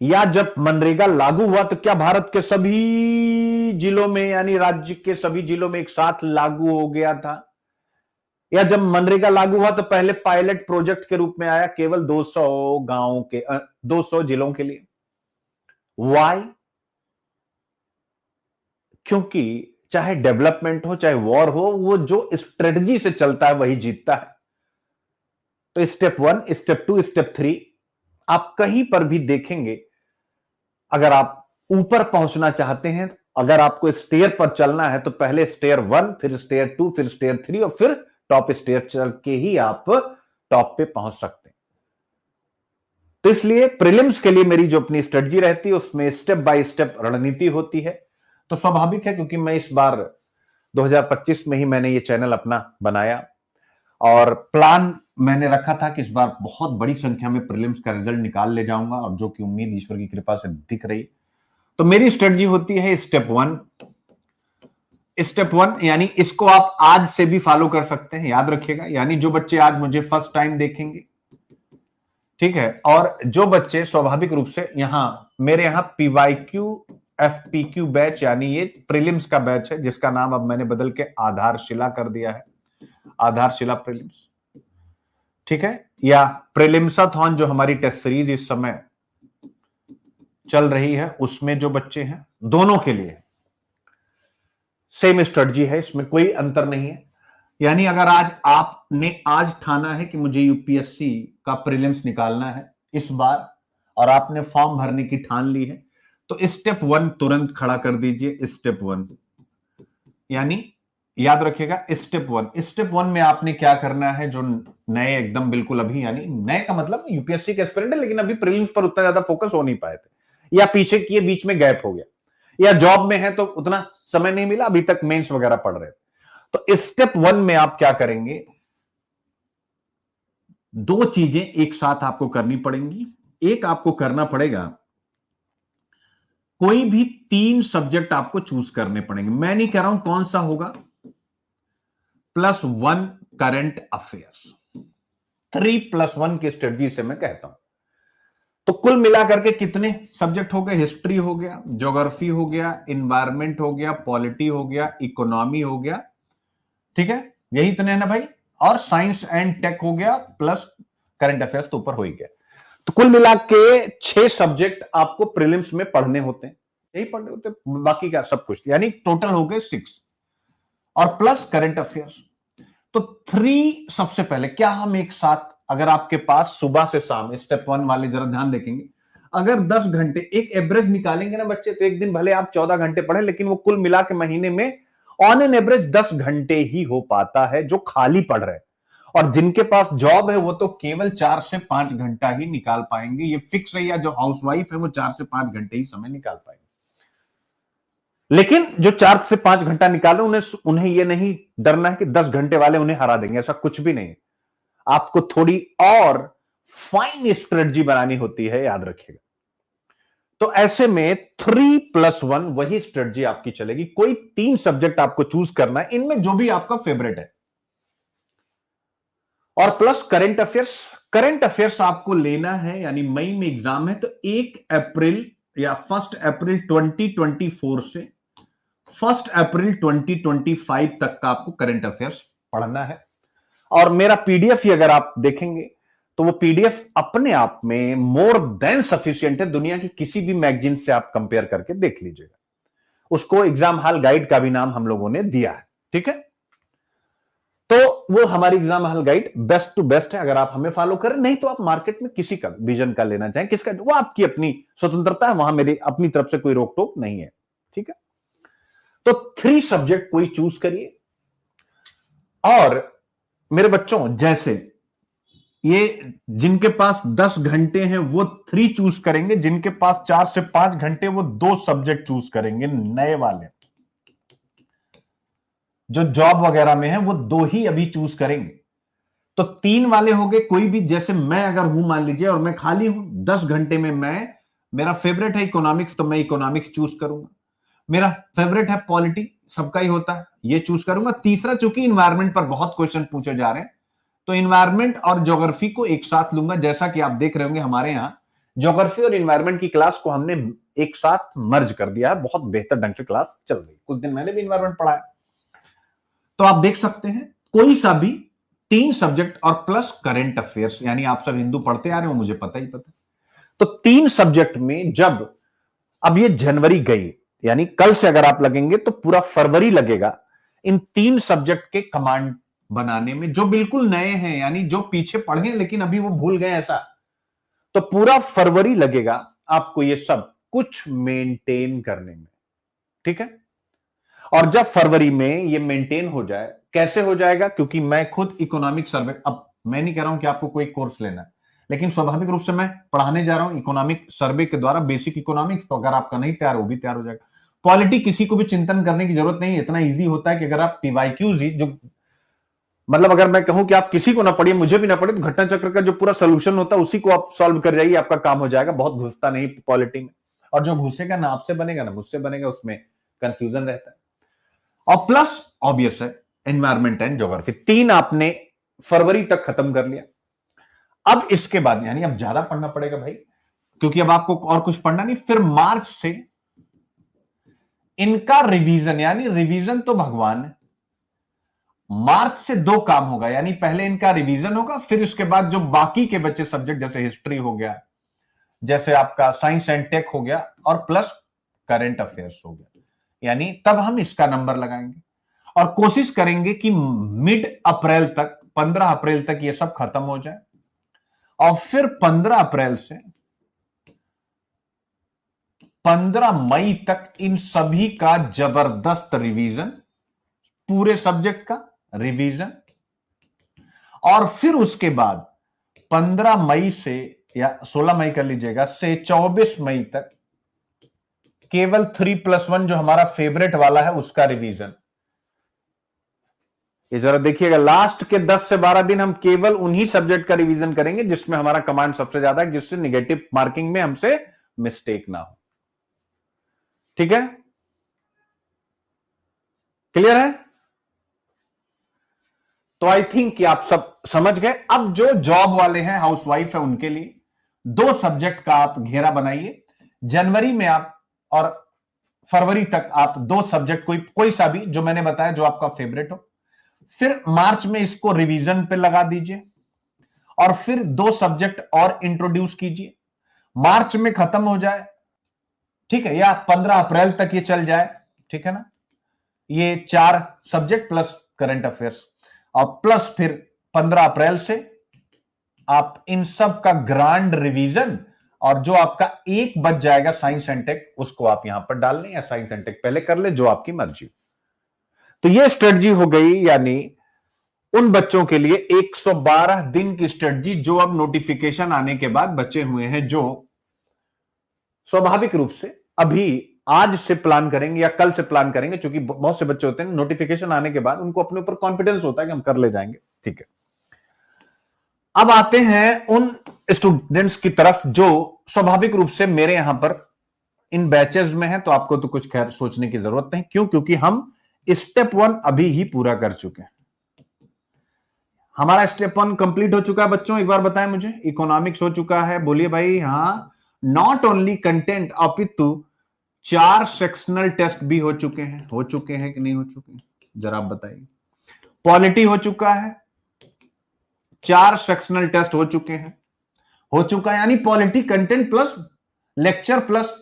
Speaker 1: या जब मनरेगा लागू हुआ तो क्या भारत के सभी जिलों में, यानी राज्य के सभी जिलों में एक साथ लागू हो गया था? या जब मनरेगा लागू हुआ तो पहले पायलट प्रोजेक्ट के रूप में आया केवल 200 गांवों के 200 जिलों के लिए? वाई? क्योंकि चाहे डेवलपमेंट हो चाहे वॉर हो, वो जो स्ट्रेटजी से चलता है वही जीतता है। तो स्टेप 1, स्टेप 2, स्टेप 3 आप कहीं पर भी देखेंगे। अगर आप ऊपर पहुंचना चाहते हैं, अगर आपको स्टेयर पर चलना है, तो पहले स्टेयर 1, फिर स्टेयर 2, फिर स्टेयर 3 और फिर टॉप स्टेयर चल के ही आप टॉप पे पहुंच सकते हैं। तो इसलिए प्रीलिम्स के लिए मेरी जो अपनी स्ट्रेटजी रहती है, उसमें स्टेप बाय स्टेप रणनीति होती है। तो स्वाभाविक है, क्योंकि मैं इस बार 2025 में ही मैंने ये चैनल अपना बनाया और प्लान मैंने रखा था कि इस बार बहुत बड़ी संख्या में प्रीलिम्स का रिजल्ट निकाल ले जाऊंगा, और जो कि उम्मीद ईश्वर की कृपा से दिख रही। तो मेरी स्ट्रेटजी होती है स्टेप 1। स्टेप 1 यानी इसको आप आज से भी फॉलो कर सकते हैं, याद रखिएगा। यानी जो बच्चे आज मुझे फर्स्ट टाइम देखेंगे, ठीक है, और जो बच्चे स्वाभाविक रूप से मेरे यहां पीवाईक्यू एफपीक्यू बैच, यानी ये प्रीलिम्स का बैच है, जिसका नाम अब मैंने बदल के आधारशिला कर दिया है, आधारशिला प्रीलिम्स, ठीक है। या प्रीलिम्साथॉन जो हमारी टेस्ट सीरीज इस समय चल रही है, उसमें जो बच्चे हैं, दोनों के लिए सेम स्ट्रेटजी है, इसमें कोई अंतर नहीं है। यानी अगर आज आपने आज ठाना है कि मुझे यूपीएससी का प्रीलिम्स निकालना है इस बार, और आपने फॉर्म भरने की ठान ली है, तो स्टेप 1 तुरंत खड़ा कर दीजिए। स्टेप 1 यानी याद रखिएगा, स्टेप 1 में आपने क्या करना है, जो नए एकदम बिल्कुल अभी, यानी नए का मतलब यूपीएससी के एस्पिरेंट है लेकिन अभी प्रीलिम्स पर उतना ज्यादा फोकस हो नहीं पाए थे, या पीछे किए बीच में गैप हो गया, या जॉब में है तो उतना समय नहीं मिला, अभी तक मेंस वगैरह पढ़ रहे थे। तो स्टेप 1 में आप क्या करेंगे, दो चीजें एक साथ आपको करनी पड़ेंगी। एक आपको करना पड़ेगा, कोई भी 3 सब्जेक्ट आपको चूज करने पड़ेंगे। मैं नहीं कह रहा हूं कौन सा होगा, +1 करंट अफेयर्स, 3+1 की स्ट्रेटजी से मैं कहता हूं। तो कुल मिलाकर के कितने सब्जेक्ट हो गए? हिस्ट्री हो गया, ज्योग्राफी हो गया, इन्वायरमेंट हो गया, पॉलिटी हो गया, इकोनॉमी हो गया, ठीक है, यही इतने हैं ना भाई, और साइंस एंड टेक हो गया, प्लस करंट अफेयर्स तो ऊपर हो ही गया। तो कुल मिला के 6 सब्जेक्ट आपको प्रीलिम्स में पढ़ने होते हैं, यही पढ़ने होते हैं, बाकी का सब कुछ, यानी टोटल हो गए 6 और प्लस करंट अफेयर्स। तो 3 सबसे पहले क्या हम एक साथ, अगर आपके पास सुबह से शाम, स्टेप 1 वाले जरा ध्यान देखेंगे, अगर 10 घंटे एक एवरेज निकालेंगे ना बच्चे, तो एक दिन भले आप 14 घंटे पढ़े, लेकिन वो कुल मिला के महीने में ऑन एन एवरेज 10 घंटे ही हो पाता है जो खाली पढ़ रहे हैं। और जिनके पास जॉब है वो तो केवल 4 से 5 घंटा ही निकाल पाएंगे, ये फिक्स है। या जो हाउसवाइफ है वो 4 से 5 घंटे ही समय निकाल पाएंगे। लेकिन जो 4 से 5 घंटा निकाले, उन्हें ये नहीं डरना है कि 10 घंटे वाले उन्हें हरा देंगे, ऐसा कुछ भी नहीं है। आपको थोड़ी और फाइन स्ट्रेटजी बनानी होती है, याद रखिएगा। तो ऐसे में 3+1 वही स्ट्रेटजी आपकी चलेगी। कोई 3 सब्जेक्ट आपको चूज करना है, इनमें जो भी आपका फेवरेट है, और plus current affairs. Current affairs आपको लेना है, यानी मई में एग्जाम है, तो 1 अप्रैल या 1 अप्रैल 2024 से 1 अप्रैल 2025 तक का आपको करंट अफेयर्स पढ़ना है। और मेरा पीडीएफ ही अगर आप देखेंगे तो वो पीडीएफ अपने आप में मोर देन सफिशिएंट है, दुनिया की किसी भी मैगजीन से आप कंपेयर करके देख लीजिएगा। उसको एग्जाम हॉल गाइड का भी नाम हम लोगों ने दिया है, ठीक है। तो वो हमारी exam hall guide best to best है, अगर आप हमें फॉलो करें। नहीं तो आप मार्केट में किसी का विजन का लेना चाहें, किसका, वो आपकी अपनी स्वतंत्रता है, वहां मेरी अपनी तरफ से कोई रोक टोक नहीं है, ठीक है। तो 3 सब्जेक्ट कोई चूज करिए। और मेरे बच्चों, जैसे ये जिनके पास 10 घंटे हैं वो 3 चूज करेंगे, जिनके पास 4 से 5 घंटे वो 2 सब्जेक्ट चूज करेंगे। नए वाले जो जॉब वगैरह में है वो 2 ही अभी चूज करेंगे। तो 3 वाले हो गए, कोई भी, जैसे मैं अगर हूं मान लीजिए और मैं खाली हूं 10 घंटे में, मेरा फेवरेट है इकोनॉमिक्स, तो मैं इकोनॉमिक्स चूज करूंगा। मेरा फेवरेट है पॉलिटी, सबका ही होता है, ये चूज करूंगा। तीसरा, चूंकि इन्वायरमेंट पर बहुत क्वेश्चन पूछे जा रहे हैं, तो इन्वायरमेंट और ज्योग्राफी को एक साथ लूंगा। जैसा कि आप देख रहे होंगे हमारे यहां ज्योग्राफी और इन्वायरमेंट की क्लास को हमने एक साथ मर्ज कर दिया है, बहुत बेहतर ढंग से क्लास चल रही है। कुछ दिन मैंने भी इन्वायरमेंट पढ़ा है, तो आप देख सकते हैं कोई सा भी 3 सब्जेक्ट और प्लस करंट अफेयर्स, यानी आप सब हिंदू पढ़ते आ रहे हो, मुझे पता ही पता। तो 3 सब्जेक्ट में जब अब ये जनवरी गई, यानी कल से अगर आप लगेंगे तो पूरा फरवरी लगेगा इन 3 सब्जेक्ट के कमांड बनाने में, जो बिल्कुल नए हैं, यानी जो पीछे पढ़े लेकिन अभी वो भूल गए ऐसा। तो पूरा फरवरी लगेगा आपको ये सब कुछ मेंटेन करने में, ठीक है। और जब फरवरी में ये मेंटेन हो जाए, कैसे हो जाएगा, क्योंकि मैं खुद इकोनॉमिक सर्वे, अब मैं नहीं कह रहा हूं कि आपको कोई कोर्स लेना है, लेकिन स्वाभाविक रूप से मैं पढ़ाने जा रहा हूं इकोनॉमिक सर्वे के द्वारा बेसिक इकोनॉमिक्स। तो अगर आपका नहीं तैयार, वो भी तैयार हो जाएगा। पॉलिटी किसी को भी चिंतन करने की जरूरत नहीं है, इतना इजी होता है कि अगर आप पीवाईक्यूज ही, जो मतलब अगर मैं कहूं कि आप किसी को ना पढ़िए, मुझे भी ना पढ़े, तो घटना चक्र का जो पूरा सोल्यूशन होता है उसी को आप सॉल्व कर जाइए, आपका काम हो जाएगा। बहुत घुसता नहीं पॉलिटी में, और जो घुसेगा ना आपसे बनेगा ना मुझसे बनेगा, उसमें कंफ्यूजन रहता है। और प्लस ऑब्वियस है एनवायरमेंट एंड ज्योग्राफी, 3 आपने फरवरी तक खत्म कर लिया। अब इसके बाद, यानी अब ज्यादा पढ़ना पड़ेगा भाई, क्योंकि अब आपको और कुछ पढ़ना नहीं। फिर मार्च से इनका रिवीजन, यानी रिवीजन तो भगवान है। मार्च से 2 काम होगा, यानी पहले इनका रिवीजन होगा, फिर उसके बाद जो बाकी के बच्चे सब्जेक्ट, जैसे हिस्ट्री हो गया, जैसे आपका साइंस एंड टेक हो गया, और प्लस करंट अफेयर्स हो गया, यानी तब हम इसका नंबर लगाएंगे। और कोशिश करेंगे कि मिड अप्रैल तक, 15 अप्रैल तक ये सब खत्म हो जाए। और फिर 15 अप्रैल से 15 मई तक इन सभी का जबरदस्त रिवीजन, पूरे सब्जेक्ट का रिवीजन। और फिर उसके बाद 15 मई से, या 16 मई कर लीजिएगा, से 24 मई तक केवल 3+1 जो हमारा फेवरेट वाला है उसका रिवीजन। ये जरा देखिएगा, लास्ट के 10 से 12 दिन हम केवल उन्हीं सब्जेक्ट का रिवीजन करेंगे जिसमें हमारा कमांड सबसे ज्यादा है, जिससे निगेटिव मार्किंग में हमसे मिस्टेक ना हो, ठीक है। क्लियर है? तो आई थिंक कि आप सब समझ गए। अब जो जॉब वाले हैं, हाउसवाइफ है, उनके लिए 2 सब्जेक्ट का आप घेरा बनाइए। जनवरी में आप और फरवरी तक आप 2 सब्जेक्ट, कोई सा भी जो मैंने बताया, जो आपका फेवरेट हो। फिर मार्च में इसको रिवीजन पे लगा दीजिए, और फिर 2 सब्जेक्ट और इंट्रोड्यूस कीजिए। मार्च में खत्म हो जाए, ठीक है, या 15 अप्रैल तक ये चल जाए, ठीक है ना। ये 4 सब्जेक्ट प्लस करंट अफेयर्स, और प्लस फिर 15 अप्रैल से आप इन सब का ग्रांड रिवीजन, और जो आपका एक बच जाएगा साइंस एंड टेक, उसको आप यहां पर डाल लें, या साइंस एंड टेक पहले कर ले, जो आपकी मर्जी। तो ये स्ट्रेटजी हो गई, यानी उन बच्चों के लिए 112 दिन की स्ट्रेटजी, जो अब नोटिफिकेशन आने के बाद बचे हुए हैं, जो स्वाभाविक रूप से अभी आज से प्लान करेंगे या कल से प्लान करेंगे, क्योंकि बहुत से बच्चे होते हैं नोटिफिकेशन आने के बाद उनको अपने ऊपर कॉन्फिडेंस होता है कि हम कर ले जाएंगे, ठीक है। अब आते हैं उन स्टूडेंट्स की तरफ जो स्वाभाविक रूप से मेरे यहां पर इन बैचेस में है, तो आपको तो कुछ खैर सोचने की जरूरत नहीं। क्यों? क्योंकि हम स्टेप 1 अभी ही पूरा कर चुके हैं। हमारा स्टेप 1 कंप्लीट हो चुका है बच्चों, एक बार बताएं मुझे। इकोनॉमिक्स हो चुका है, बोलिए भाई हाँ। नॉट ओनली कंटेंट, अपितु 4 सेक्शनल टेस्ट भी हो चुके हैं कि नहीं हो चुके हैं, जरा आप बताइए। पॉलिटी हो चुका है, 4 सेक्शनल टेस्ट हो चुके हैं, हो चुका है, यानी polity content plus lecture plus,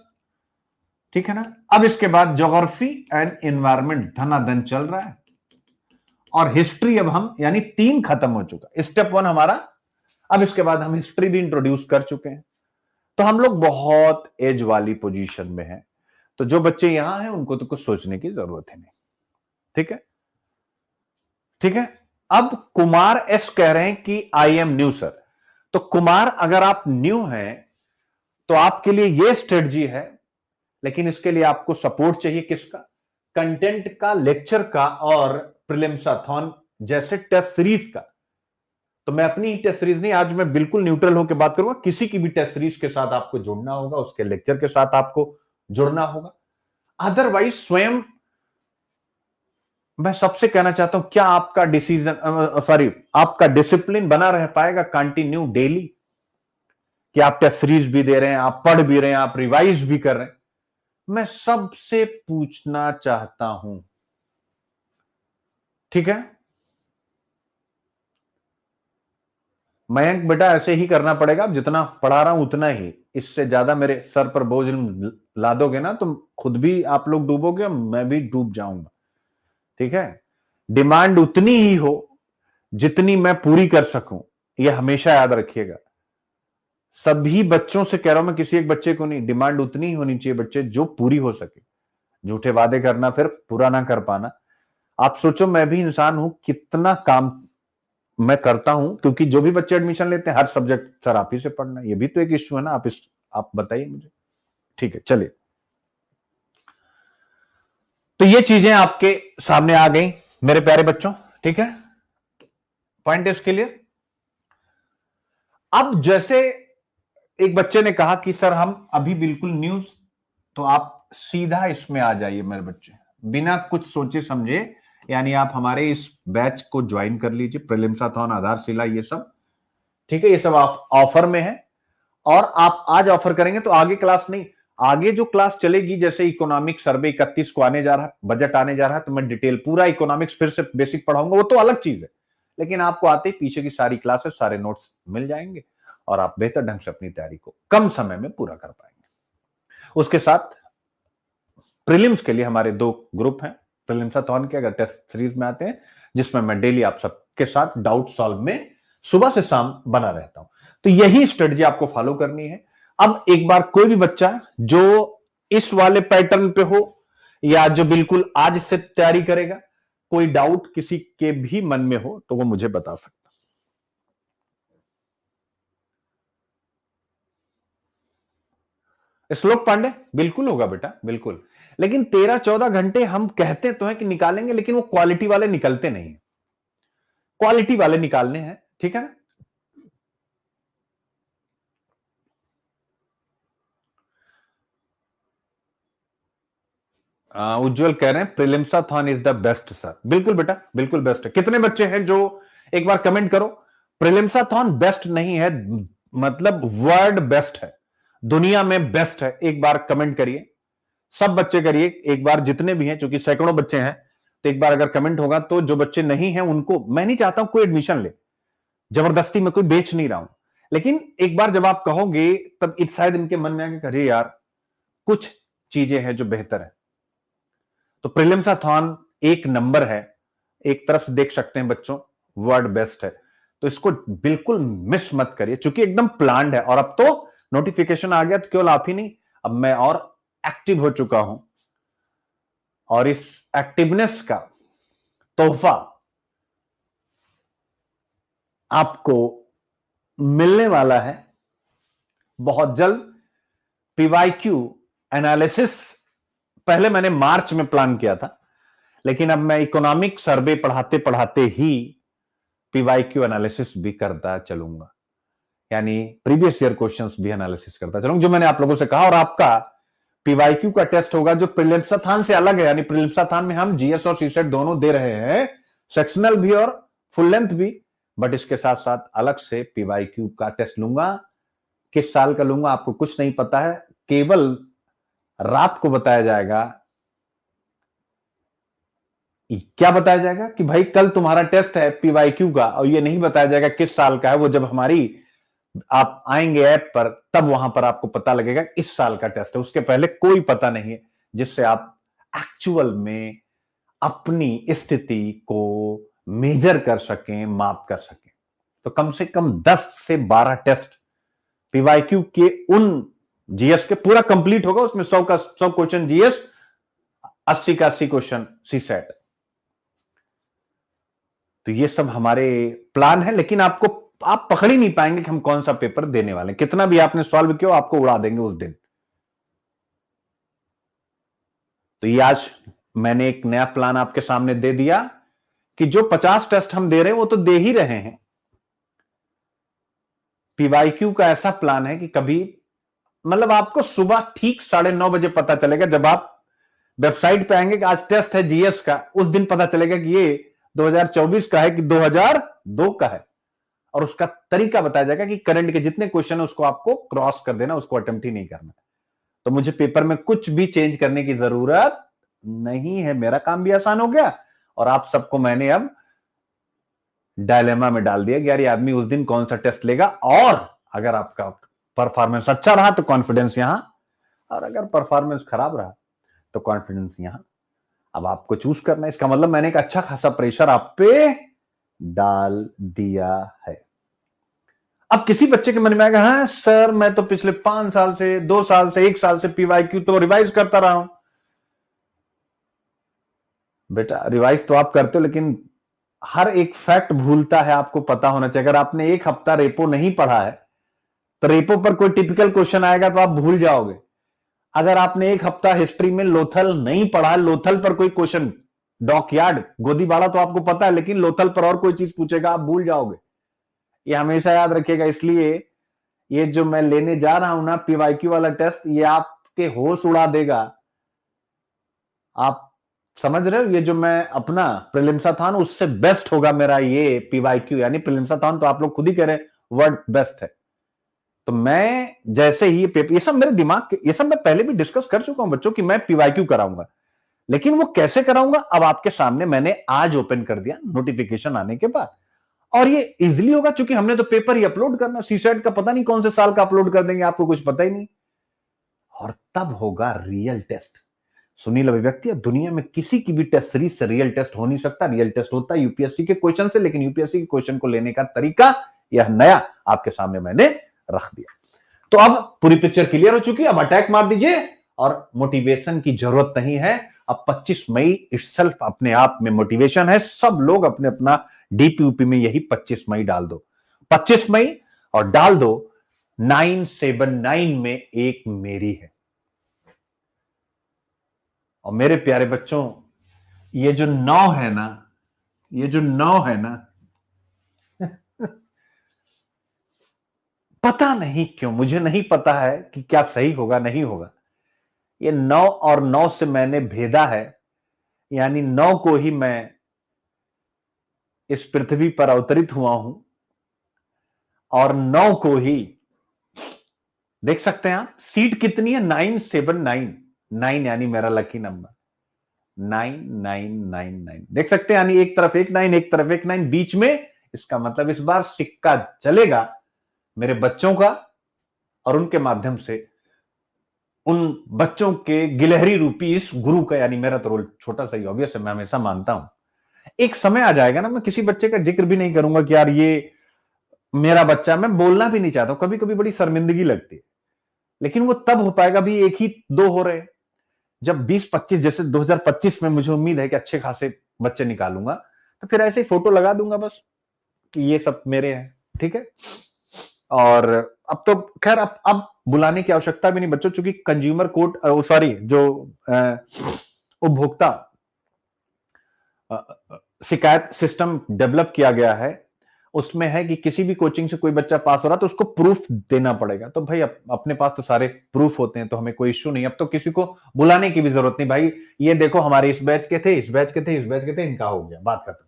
Speaker 1: ठीक है ना। अब इसके बाद ज्योग्राफी एंड एनवायरमेंट धनाधन चल रहा है, और हिस्ट्री अब हम यानी 3 खत्म हो चुका, स्टेप 1 हमारा। अब इसके बाद हम हिस्ट्री भी इंट्रोड्यूस कर चुके हैं, तो हम लोग बहुत एज वाली पोजीशन में हैं। तो जो बच्चे यहां हैं उनको तो कुछ सोचने की जरूरत ही नहीं, ठीक है, ठीक है। अब कुमार एस कह रहे हैं कि आई एम न्यू सर। तो कुमार, अगर आप न्यू हैं तो आपके लिए यह स्ट्रेटजी है, लेकिन इसके लिए आपको सपोर्ट चाहिए किसका? कंटेंट का, लेक्चर का, और प्रीलिम्साथॉन जैसे टेस्ट सीरीज का। तो मैं अपनी ही टेस्ट सीरीज नहीं, आज मैं बिल्कुल न्यूट्रल होकर बात करूंगा, किसी की भी टेस्ट सीरीज के साथ आपको जुड़ना होगा, उसके लेक्चर के साथ आपको जुड़ना होगा। अदरवाइज स्वयं मैं सबसे कहना चाहता हूं, क्या आपका आपका डिसिप्लिन बना रह पाएगा कंटिन्यू डेली, कि आप टेस्ट सीरीज भी दे रहे हैं, आप पढ़ भी रहे हैं, आप रिवाइज भी कर रहे हैं? मैं सबसे पूछना चाहता हूं, ठीक है। मयंक बेटा, ऐसे ही करना पड़ेगा, अब जितना पढ़ा रहा हूं उतना ही, इससे ज्यादा मेरे सर पर बोझ ला दोगे ना, तुम खुद भी आप लोग डूबोगे, मैं भी डूब जाऊंगा, ठीक है। डिमांड उतनी ही हो जितनी मैं पूरी कर सकूं, यह हमेशा याद रखिएगा। सभी बच्चों से कह रहा हूं मैं, किसी एक बच्चे को नहीं, डिमांड उतनी ही होनी चाहिए बच्चे जो पूरी हो सके। झूठे वादे करना फिर पूरा ना कर पाना। आप सोचो, मैं भी इंसान हूं, कितना काम मैं करता हूं, क्योंकि जो भी बच्चे एडमिशन लेते हैं हर सब्जेक्ट सर आप ही से पढ़ना, ये भी तो एक इश्यू है ना। आप बताइए मुझे, ठीक है। चलिए, तो ये चीजें आपके सामने आ गई मेरे प्यारे बच्चों, ठीक है। पॉइंट इसके लिए, अब जैसे एक बच्चे ने कहा कि सर हम अभी बिल्कुल न्यूज, तो आप सीधा इसमें आ जाइए मेरे बच्चे, बिना कुछ सोचे समझे, यानी आप हमारे इस बैच को ज्वाइन कर लीजिए, प्रीलिम्साथॉन, आधारशिला, ये सब, ठीक है, ये सब ऑफर में है। और आप आज ऑफर करेंगे तो आगे क्लास नहीं, आगे जो क्लास चलेगी, जैसे इकोनॉमिक सर्वे 31 को आने जा रहा है, बजट आने जा रहा है, तो मैं डिटेल पूरा इकोनॉमिक्स फिर से बेसिक पढ़ाऊंगा, वो तो अलग चीज है। लेकिन आपको आते ही पीछे की सारी क्लासेस, सारे नोट्स मिल जाएंगे, और आप बेहतर ढंग से अपनी तैयारी को कम समय में पूरा कर पाएंगे। उसके साथ प्रीलिम्स के लिए हमारे 2 ग्रुप हैं, प्रीलिम्साथॉन के अगर टेस्ट सीरीज में आते हैं, जिसमें मैं डेली आप सबके साथ डाउट सॉल्व में सुबह से शाम बना रहता हूं। तो यही स्ट्रेटजी आपको फॉलो करनी है। अब एक बार कोई भी बच्चा जो इस वाले पैटर्न पे हो, या जो बिल्कुल आज से तैयारी करेगा, कोई डाउट किसी के भी मन में हो तो वो मुझे बता सकता। श्लोक पांडे, बिल्कुल होगा बेटा, बिल्कुल। लेकिन 13-14 घंटे हम कहते तो हैं कि निकालेंगे, लेकिन वो क्वालिटी वाले निकलते नहीं, क्वालिटी वाले निकालने हैं, ठीक है ना। उज्जवल कह रहे हैं प्रीलिम्साथॉन इज द बेस्ट सर। बिल्कुल बेटा, बिल्कुल बेस्ट है। कितने बच्चे हैं जो, एक बार कमेंट करो, प्रीलिम्साथॉन बेस्ट नहीं है, मतलब वर्ड बेस्ट है, दुनिया में बेस्ट है, एक बार कमेंट करिए। सब बच्चे करिए एक बार, जितने भी हैं, क्योंकि सैकड़ों बच्चे हैं, तो एक बार अगर कमेंट होगा तो जो बच्चे नहीं हैं उनको, मैं नहीं चाहता हूं कोई एडमिशन ले, जबरदस्ती में कोई बेच नहीं रहा हूं, लेकिन एक बार जब आप कहोगे तब शायद इनके मन में आगे, अरे यार कुछ चीजें हैं जो बेहतर है। तो प्रीलिम्साथॉन एक नंबर है, एक तरफ से देख सकते हैं बच्चों, वर्ड बेस्ट है, तो इसको बिल्कुल मिस मत करिए, क्योंकि एकदम प्लान्ड है। और अब तो नोटिफिकेशन आ गया, तो केवल आप ही नहीं, अब मैं और एक्टिव हो चुका हूं, और इस एक्टिवनेस का तोहफा आपको मिलने वाला है बहुत जल्द। पीवाईक्यू एनालिसिस पहले मैंने मार्च में प्लान किया था, लेकिन अब मैं इकोनॉमिक सर्वे पढ़ाते पढ़ाते ही पीवाईक्यू एनालिसिस भी करता चलूंगा, यानी प्रीवियस ईयर क्वेश्चंस भी एनालिसिस करता चलूंगा, जो मैंने आप लोगों से कहा। और आपका पीवाईक्यू का टेस्ट होगा जो प्रीलिम्साथॉन से अलग है, यानी प्रीलिम्साथॉन में हम जीएस और सीसेट दोनों दे रहे हैं, सेक्शनल भी और फुल लेंथ भी, बट इसके साथ साथ अलग से पीवाईक्यू का टेस्ट लूंगा। किस साल का लूंगा आपको कुछ नहीं पता है, केवल रात को बताया जाएगा क्या बताया जाएगा कि भाई कल तुम्हारा टेस्ट है पीवाईक्यू का, और ये नहीं बताया जाएगा किस साल का है। वो जब हमारी आप आएंगे ऐप पर तब वहां पर आपको पता लगेगा इस साल का टेस्ट है। उसके पहले कोई पता नहीं है जिससे आप एक्चुअल में अपनी स्थिति को मेजर कर सकें, माप कर सकें। तो कम से कम 10 से 12 टेस्ट पीवाईक्यू के उन जीएस के पूरा कंप्लीट होगा। उसमें 100 का 100 क्वेश्चन जीएस, 80 का 80 क्वेश्चन सीसेट। तो ये सब हमारे प्लान है, लेकिन आपको आप पकड़ ही नहीं पाएंगे कि हम कौन सा पेपर देने वाले हैं। कितना भी आपने सॉल्व किया आपको उड़ा देंगे उस दिन। तो ये आज मैंने एक नया प्लान आपके सामने दे दिया कि जो 50 टेस्ट हम दे रहे हैं वो तो दे ही रहे हैं। पीवाईक्यू का ऐसा प्लान है कि कभी मतलब आपको सुबह ठीक 9:30 बजे पता चलेगा। जब आप वेबसाइट पे आएंगे कि आज टेस्ट है जीएस का, उस दिन पता चलेगा कि ये 2024 का है कि 2002 का है। और उसका तरीका बताया जाएगा कि करंट के जितने क्वेश्चन है उसको आपको क्रॉस कर देना, उसको अटेम्प्ट ही नहीं करना। तो मुझे पेपर में कुछ भी चेंज करने की जरूरत नहीं है। मेरा काम भी आसान हो गया और आप सबको मैंने अब डायलेमा में डाल दिया कि यार ये आदमी उस दिन कौन सा टेस्ट लेगा। और अगर आपका परफॉर्मेंस अच्छा रहा तो कॉन्फिडेंस यहां, और अगर परफॉर्मेंस खराब रहा तो कॉन्फिडेंस यहां। अब आपको चूज करना है। इसका मतलब मैंने एक अच्छा खासा प्रेशर आप पे डाल दिया है। अब किसी बच्चे के मन में आएगा, हाँ सर मैं तो पिछले 5 साल से, 2 साल से, 1 साल से पीवाईक्यू तो रिवाइज करता रहा हूं। बेटा रिवाइज तो आप करते हो, लेकिन हर एक फैक्ट भूलता है, आपको पता होना चाहिए। अगर आपने 1 हफ्ता रेपो नहीं पढ़ा है तो रेपो पर कोई टिपिकल क्वेश्चन आएगा तो आप भूल जाओगे। अगर आपने 1 हफ्ता हिस्ट्री में लोथल नहीं पढ़ा, लोथल पर कोई क्वेश्चन, डॉकयार्ड गोदीबाड़ा तो आपको पता है, लेकिन लोथल पर और कोई चीज पूछेगा आप भूल जाओगे। ये हमेशा याद रखिएगा। इसलिए ये जो मैं लेने जा रहा हूं ना पीवाईक्यू वाला टेस्ट, ये आपके होश उड़ा देगा। आप समझ रहे हो? ये जो मैं अपना प्रीलिम्साथॉन, उससे बेस्ट होगा मेरा ये पीवाईक्यू। यानी प्रीलिम्साथॉन तो आप लोग खुद ही कह रहे हैं वर्ड बेस्ट है। तो मैं जैसे ही पेपर, ये सब मेरे दिमाग के, ये सब मैं पहले भी डिस्कस कर चुका हूं बच्चों की मैं पीवाईक्यू कराऊंगा, लेकिन वो कैसे कराऊंगा अब आपके सामने मैंने आज ओपन कर दिया नोटिफिकेशन आने के बाद। और ये इजीली होगा क्योंकि हमने तो पेपर ही अपलोड करना। सीसेट का पता नहीं कौन से साल का अपलोड कर देंगे, आपको कुछ पता ही नहीं। और तब होगा रियल टेस्ट। सुनील अभिव्यक्ति, दुनिया में किसी की भी टेस्ट सीरीज से रियल टेस्ट हो नहीं सकता। रियल टेस्ट होता है यूपीएससी के क्वेश्चन से, लेकिन यूपीएससी के क्वेश्चन को लेने का तरीका यह नया आपके सामने मैंने रख दिया। तो अब पूरी पिक्चर क्लियर हो चुकी है। अब अटैक मार दीजिए, और मोटिवेशन की जरूरत नहीं है। अब 25 मई इटसेल्फ अपने आप में मोटिवेशन है। सब लोग अपने अपना डीपीयूपी में यही 25 मई डाल दो, 25 मई, और डाल दो 979 में एक मेरी है। और मेरे प्यारे बच्चों, ये जो 9 है ना, ये जो 9 है ना, पता नहीं क्यों, मुझे नहीं पता है कि क्या सही होगा नहीं होगा। ये 9 और 9 से मैंने भेदा है, यानी 9 को ही मैं इस पृथ्वी पर अवतरित हुआ हूं, और 9 को ही देख सकते हैं आप। सीट कितनी है? 979, 9 यानी मेरा लकी नंबर 9999। देख सकते हैं, यानी एक तरफ एक 9, एक तरफ एक 9, बीच में। इसका मतलब इस बार सिक्का चलेगा मेरे बच्चों का, और उनके माध्यम से उन बच्चों के गिलहरी रूपी इस गुरु का। यानी मेरा तो रोल छोटा सा ही ऑब्वियस है, मैं हमेशा मानता हूं। एक समय आ जाएगा ना, मैं किसी बच्चे का जिक्र भी नहीं करूंगा कि यार ये मेरा बच्चा। मैं बोलना भी नहीं चाहता हूं, कभी कभी बड़ी शर्मिंदगी लगती है, लेकिन वो तब हो पाएगा भी। एक ही 2 हो रहे, जब 20-25, जैसे 2025 में मुझे उम्मीद है कि अच्छे खासे बच्चे निकालूंगा, तो फिर ऐसे ही फोटो लगा दूंगा बस कि ये सब मेरे हैं, ठीक है। और अब तो खैर अब बुलाने की आवश्यकता भी नहीं बच्चों, चूंकि कंज्यूमर कोर्ट, सॉरी, जो उपभोक्ता शिकायत सिस्टम डेवलप किया गया है, उसमें है कि किसी भी कोचिंग से कोई बच्चा पास हो रहा है तो उसको प्रूफ देना पड़ेगा। तो भाई अपने पास तो सारे प्रूफ होते हैं, तो हमें कोई इश्यू नहीं। अब तो किसी को बुलाने की भी जरूरत नहीं। भाई ये देखो हमारे इस बैच के थे, इस बैच के थे, इस बैच के थे, इनका हो गया, बात खत्म।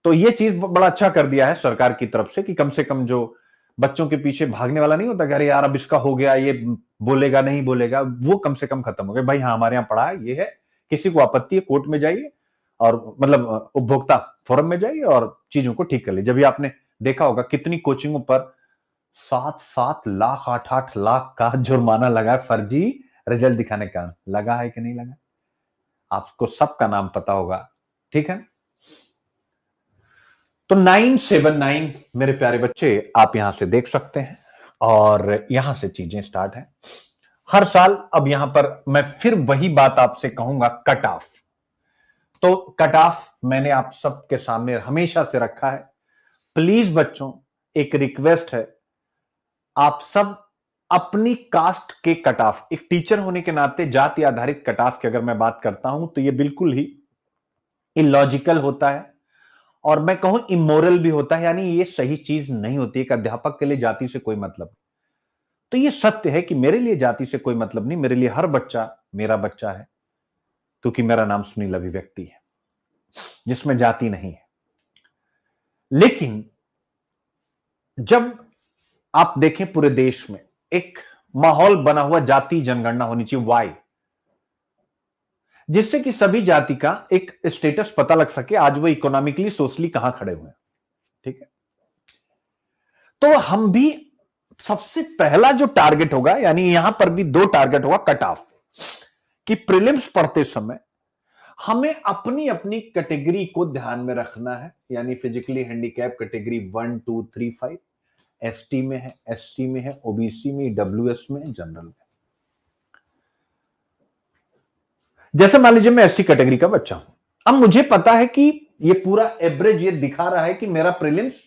Speaker 1: तो ये चीज बड़ा अच्छा कर दिया है सरकार की तरफ से कि कम से कम जो बच्चों के पीछे भागने वाला नहीं होता कि अरे यार अब इसका हो गया, ये बोलेगा नहीं बोलेगा, वो कम से कम खत्म हो गया। भाई हाँ हमारे यहाँ पढ़ा है, ये है, किसी को आपत्ति है कोर्ट में जाइए, और मतलब उपभोक्ता फोरम में जाइए और चीजों को ठीक कर लीजिए। जब भी आपने देखा होगा कितनी कोचिंगों पर 7-7 लाख 8-8 लाख का जुर्माना लगा है फर्जी रिजल्ट दिखाने का, लगा है कि नहीं लगा? आपको सबका नाम पता होगा, ठीक है। तो 979 मेरे प्यारे बच्चे आप यहां से देख सकते हैं और यहां से चीजें स्टार्ट है। हर साल अब यहां पर मैं फिर वही बात आपसे कहूंगा, कट ऑफ। तो कट ऑफ मैंने आप सबके सामने हमेशा से रखा है। प्लीज बच्चों, एक रिक्वेस्ट है, आप सब अपनी कास्ट के कट ऑफ, एक टीचर होने के नाते जाति आधारित कट ऑफ की अगर मैं बात करता हूं तो यह बिल्कुल ही इलॉजिकल होता है और मैं कहूं इमोरल भी होता है, यानी ये सही चीज नहीं होती। एक अध्यापक के लिए जाति से कोई मतलब नहीं। तो ये सत्य है कि मेरे लिए जाति से कोई मतलब नहीं, मेरे लिए हर बच्चा मेरा बच्चा है, क्योंकि मेरा नाम सुनील अभिव्यक्ति है जिसमें जाति नहीं है। लेकिन जब आप देखें पूरे देश में एक माहौल बना हुआ, जाति जनगणना होनी चाहिए, वाई, जिससे कि सभी जाति का एक स्टेटस पता लग सके, आज वो इकोनॉमिकली सोशली कहां खड़े हुए हैं, ठीक है। तो हम भी सबसे पहला जो टारगेट होगा, यानी यहां पर भी दो टारगेट होगा कट ऑफ, कि प्रीलिम्स पढ़ते समय हमें अपनी अपनी कैटेगरी को ध्यान में रखना है, यानी फिजिकली हैंडीकैप कैटेगरी 1 2 3 5, एसटी में है, एससी में है, ओबीसी में, डब्ल्यूएस में, जनरल में। जैसे मान लीजिए मैं एसटी कैटेगरी का बच्चा हूं, अब मुझे पता है कि ये पूरा एवरेज ये दिखा रहा है कि मेरा प्रीलिम्स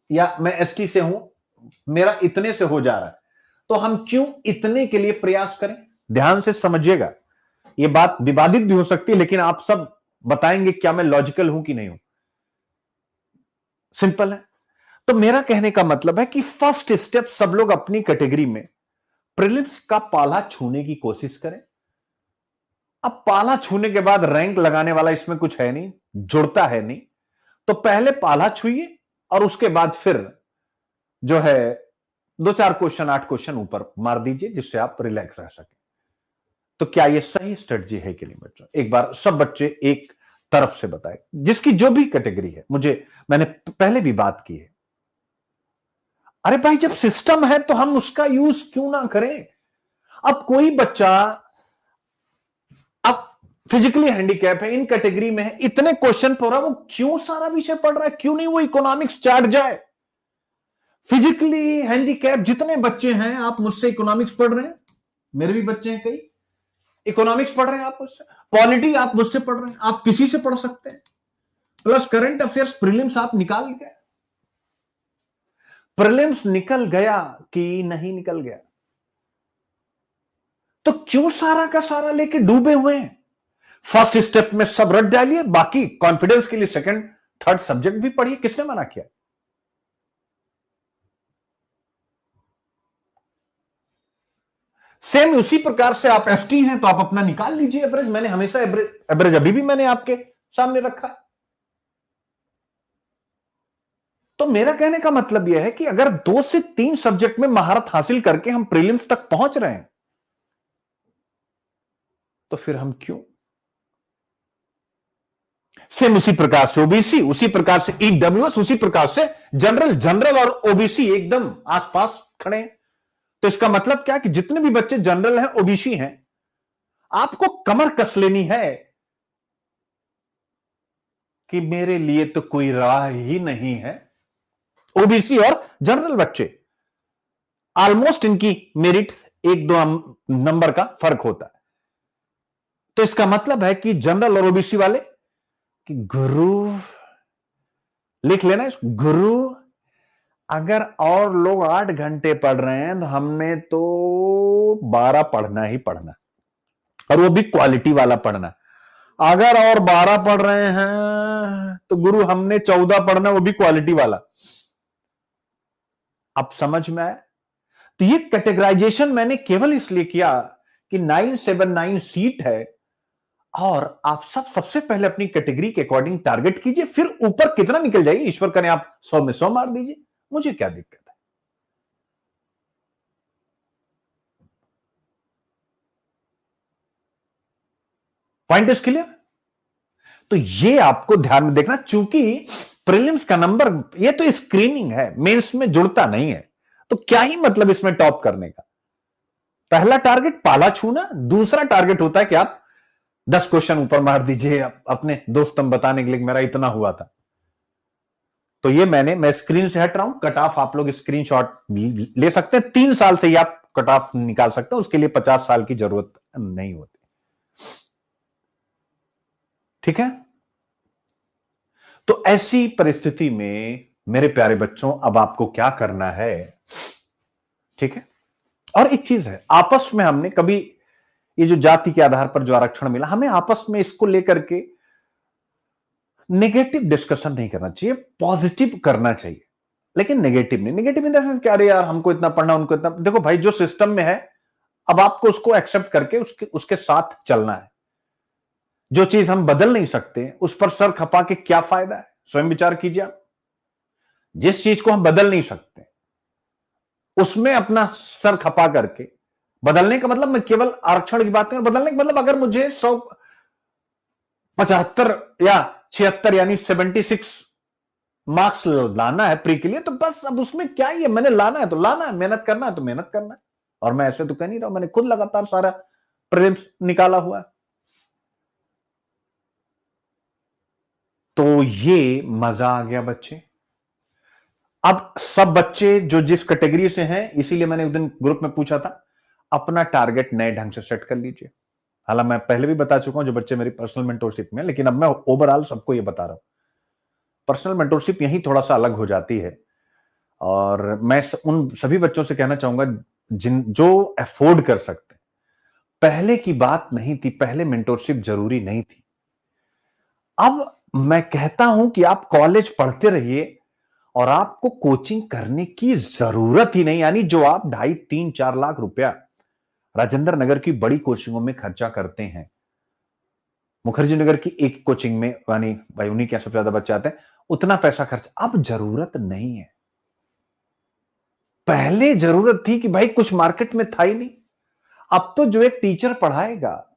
Speaker 1: या मैं एसटी से हूं, मेरा इतने से हो जा रहा है, तो हम क्यों इतने के लिए प्रयास करें? ध्यान से समझिएगा, ये बात विवादित भी हो सकती है, लेकिन आप सब बताएंगे क्या मैं लॉजिकल हूं कि नहीं हूं। सिंपल है। तो मेरा कहने का मतलब है कि फर्स्ट स्टेप सब लोग अपनी कैटेगरी में प्रीलिम्स का पाला छूने की कोशिश करें। अब पाला छूने के बाद रैंक लगाने वाला इसमें कुछ है नहीं, जुड़ता है नहीं, तो पहले पाला छूइए और उसके बाद फिर जो है 2-4 क्वेश्चन 8 क्वेश्चन ऊपर मार दीजिए, जिससे आप रिलैक्स रह सके। तो क्या यह सही स्ट्रेटजी है कि नहीं बच्चों? एक बार सब बच्चे एक तरफ से बताए, जिसकी जो भी कैटेगरी है। मैंने पहले भी बात की है, अरे भाई जब सिस्टम है तो हम उसका यूज क्यों ना करें? अब कोई बच्चा अब फिजिकली हैंडीकैप है, इन कैटेगरी में है, इतने क्वेश्चन पढ़ रहा है, वो क्यों सारा विषय पढ़ रहा है? क्यों नहीं वो इकोनॉमिक्स चाट जाए? फिजिकली हैंडीकैप जितने बच्चे हैं, आप मुझसे इकोनॉमिक्स पढ़ रहे हैं, मेरे भी बच्चे हैं कई, इकोनॉमिक्स पढ़ रहे हैं आप मुझसे, पॉलिटी आप मुझसे पढ़ रहे हैं, आप किसी से पढ़ सकते हैं, प्लस करंट अफेयर्स प्रीलिम्स आप निकाल गए। प्रीलिम्स निकल गया कि नहीं निकल गया, तो क्यों सारा का सारा लेके डूबे हुए हैं? फर्स्ट स्टेप में सब रट डालिए, बाकी कॉन्फिडेंस के लिए सेकंड थर्ड सब्जेक्ट भी पढ़िए, किसने मना किया? सेम उसी प्रकार से आप एसटी हैं तो आप अपना निकाल लीजिए एवरेज। मैंने हमेशा एवरेज अभी भी मैंने आपके सामने रखा है। तो मेरा कहने का मतलब यह है कि अगर 2 से 3 सब्जेक्ट में महारत हासिल करके हम प्रीलिम्स तक पहुंच रहे हैं, तो फिर हम क्यों? सेम उसी प्रकार से ओबीसी, उसी प्रकार से ईडब्ल्यूएस, उसी प्रकार से जनरल। जनरल और ओबीसी एकदम आसपास खड़े हैं। तो इसका मतलब क्या कि जितने भी बच्चे जनरल हैं, ओबीसी हैं, आपको कमर कस लेनी है कि मेरे लिए तो कोई राह ही नहीं है। ओबीसी और जनरल बच्चे ऑलमोस्ट इनकी मेरिट 1-2 नंबर का फर्क होता है। तो इसका मतलब है कि जनरल और ओबीसी वाले कि गुरु, लिख लेना इस गुरु, अगर और लोग 8 घंटे पढ़ रहे हैं तो हमने तो 12 पढ़ना ही पढ़ना, और वो भी क्वालिटी वाला पढ़ना। अगर और 12 पढ़ रहे हैं तो गुरु हमने 14 पढ़ना, वो भी क्वालिटी वाला। अब समझ में आया? तो ये कैटेगराइजेशन मैंने केवल इसलिए किया कि 979 सीट है, और आप सब सबसे पहले अपनी कैटेगरी के अकॉर्डिंग टारगेट कीजिए, फिर ऊपर कितना निकल जाइए ईश्वर करे, आप 100 में 100 मार दीजिए, मुझे क्या दिक्कत है? Point is clear? तो ये आपको ध्यान में देखना, चूंकि प्रीलिम्स का नंबर ये तो स्क्रीनिंग है, मेंस में जुड़ता नहीं है, तो क्या ही मतलब इसमें टॉप करने का। पहला टारगेट पाला छूना, दूसरा टारगेट होता है कि आप 10 क्वेश्चन ऊपर मार दीजिए अपने दोस्तों बताने के लिए मेरा इतना हुआ था। तो ये मैं स्क्रीन से हट रहा हूं, कट ऑफ आप लोग स्क्रीनशॉट ले सकते हैं, 3 साल से ही आप कट ऑफ निकाल सकते हैं, उसके लिए 50 साल की जरूरत नहीं होती। ठीक है, तो ऐसी परिस्थिति में मेरे प्यारे बच्चों अब आपको क्या करना है, ठीक है। और एक चीज है, आपस में हमने कभी ये जो जाति के आधार पर जो आरक्षण मिला, हमें आपस में इसको लेकर के नेगेटिव डिस्कशन नहीं करना चाहिए, पॉजिटिव करना चाहिए, लेकिन नेगेटिव नहीं। नेगेटिव इन द सेंस क्या, अरे यार हमको इतना पढ़ना उनको इतना, देखो भाई जो सिस्टम में है अब आपको उसको एक्सेप्ट करके उसके साथ चलना है। जो चीज हम बदल नहीं सकते उस पर सर खपा के क्या फायदा है, स्वयं विचार कीजिए आप। जिस चीज को हम बदल नहीं सकते उसमें अपना सर खपा करके, बदलने का मतलब मैं केवल आरक्षण की बात नहीं, बदलने का मतलब अगर मुझे 175 या 76 यानी 76 मार्क्स लाना है प्री के लिए, तो बस अब उसमें क्या ही है, मैंने लाना है तो लाना है, मेहनत करना है तो मेहनत करना है। और मैं ऐसे तो कह नहीं रहा हूं, मैंने खुद लगातार सारा प्रीलिम्स निकाला हुआ है। तो ये मजा आ गया बच्चे। अब सब बच्चे जो जिस कैटेगरी से हैं, इसीलिए मैंने उस दिन ग्रुप में पूछा था, अपना टारगेट नए ढंग से सेट कर लीजिए। हालांकि मैं पहले भी बता चुका हूं जो बच्चे मेरी पर्सनल मेंटोरशिप में, लेकिन अब मैं ओवरऑल सबको ये बता रहा हूं। पर्सनल मेंटोरशिप यही थोड़ा सा अलग हो जाती है, और मैं उन सभी बच्चों से कहना चाहूंगा जो अफोर्ड कर सकते हैं। पहले की बात नहीं थी, पहले मेंटोरशिप जरूरी नहीं थी। अब मैं कहता हूं कि आप कॉलेज पढ़ते रहिए और आपको कोचिंग करने की जरूरत ही नहीं, यानी जो आप 2.5-3-4 लाख रुपया राजेंद्र नगर की बड़ी कोचिंगों में खर्चा करते हैं, मुखर्जी नगर की एक कोचिंग में यानी भाई उन्हीं के सबसे ज्यादा बच्चे आते हैं, उतना पैसा खर्च अब जरूरत नहीं है। पहले जरूरत थी कि भाई कुछ मार्केट में था ही नहीं। अब तो जो एक टीचर पढ़ाएगा,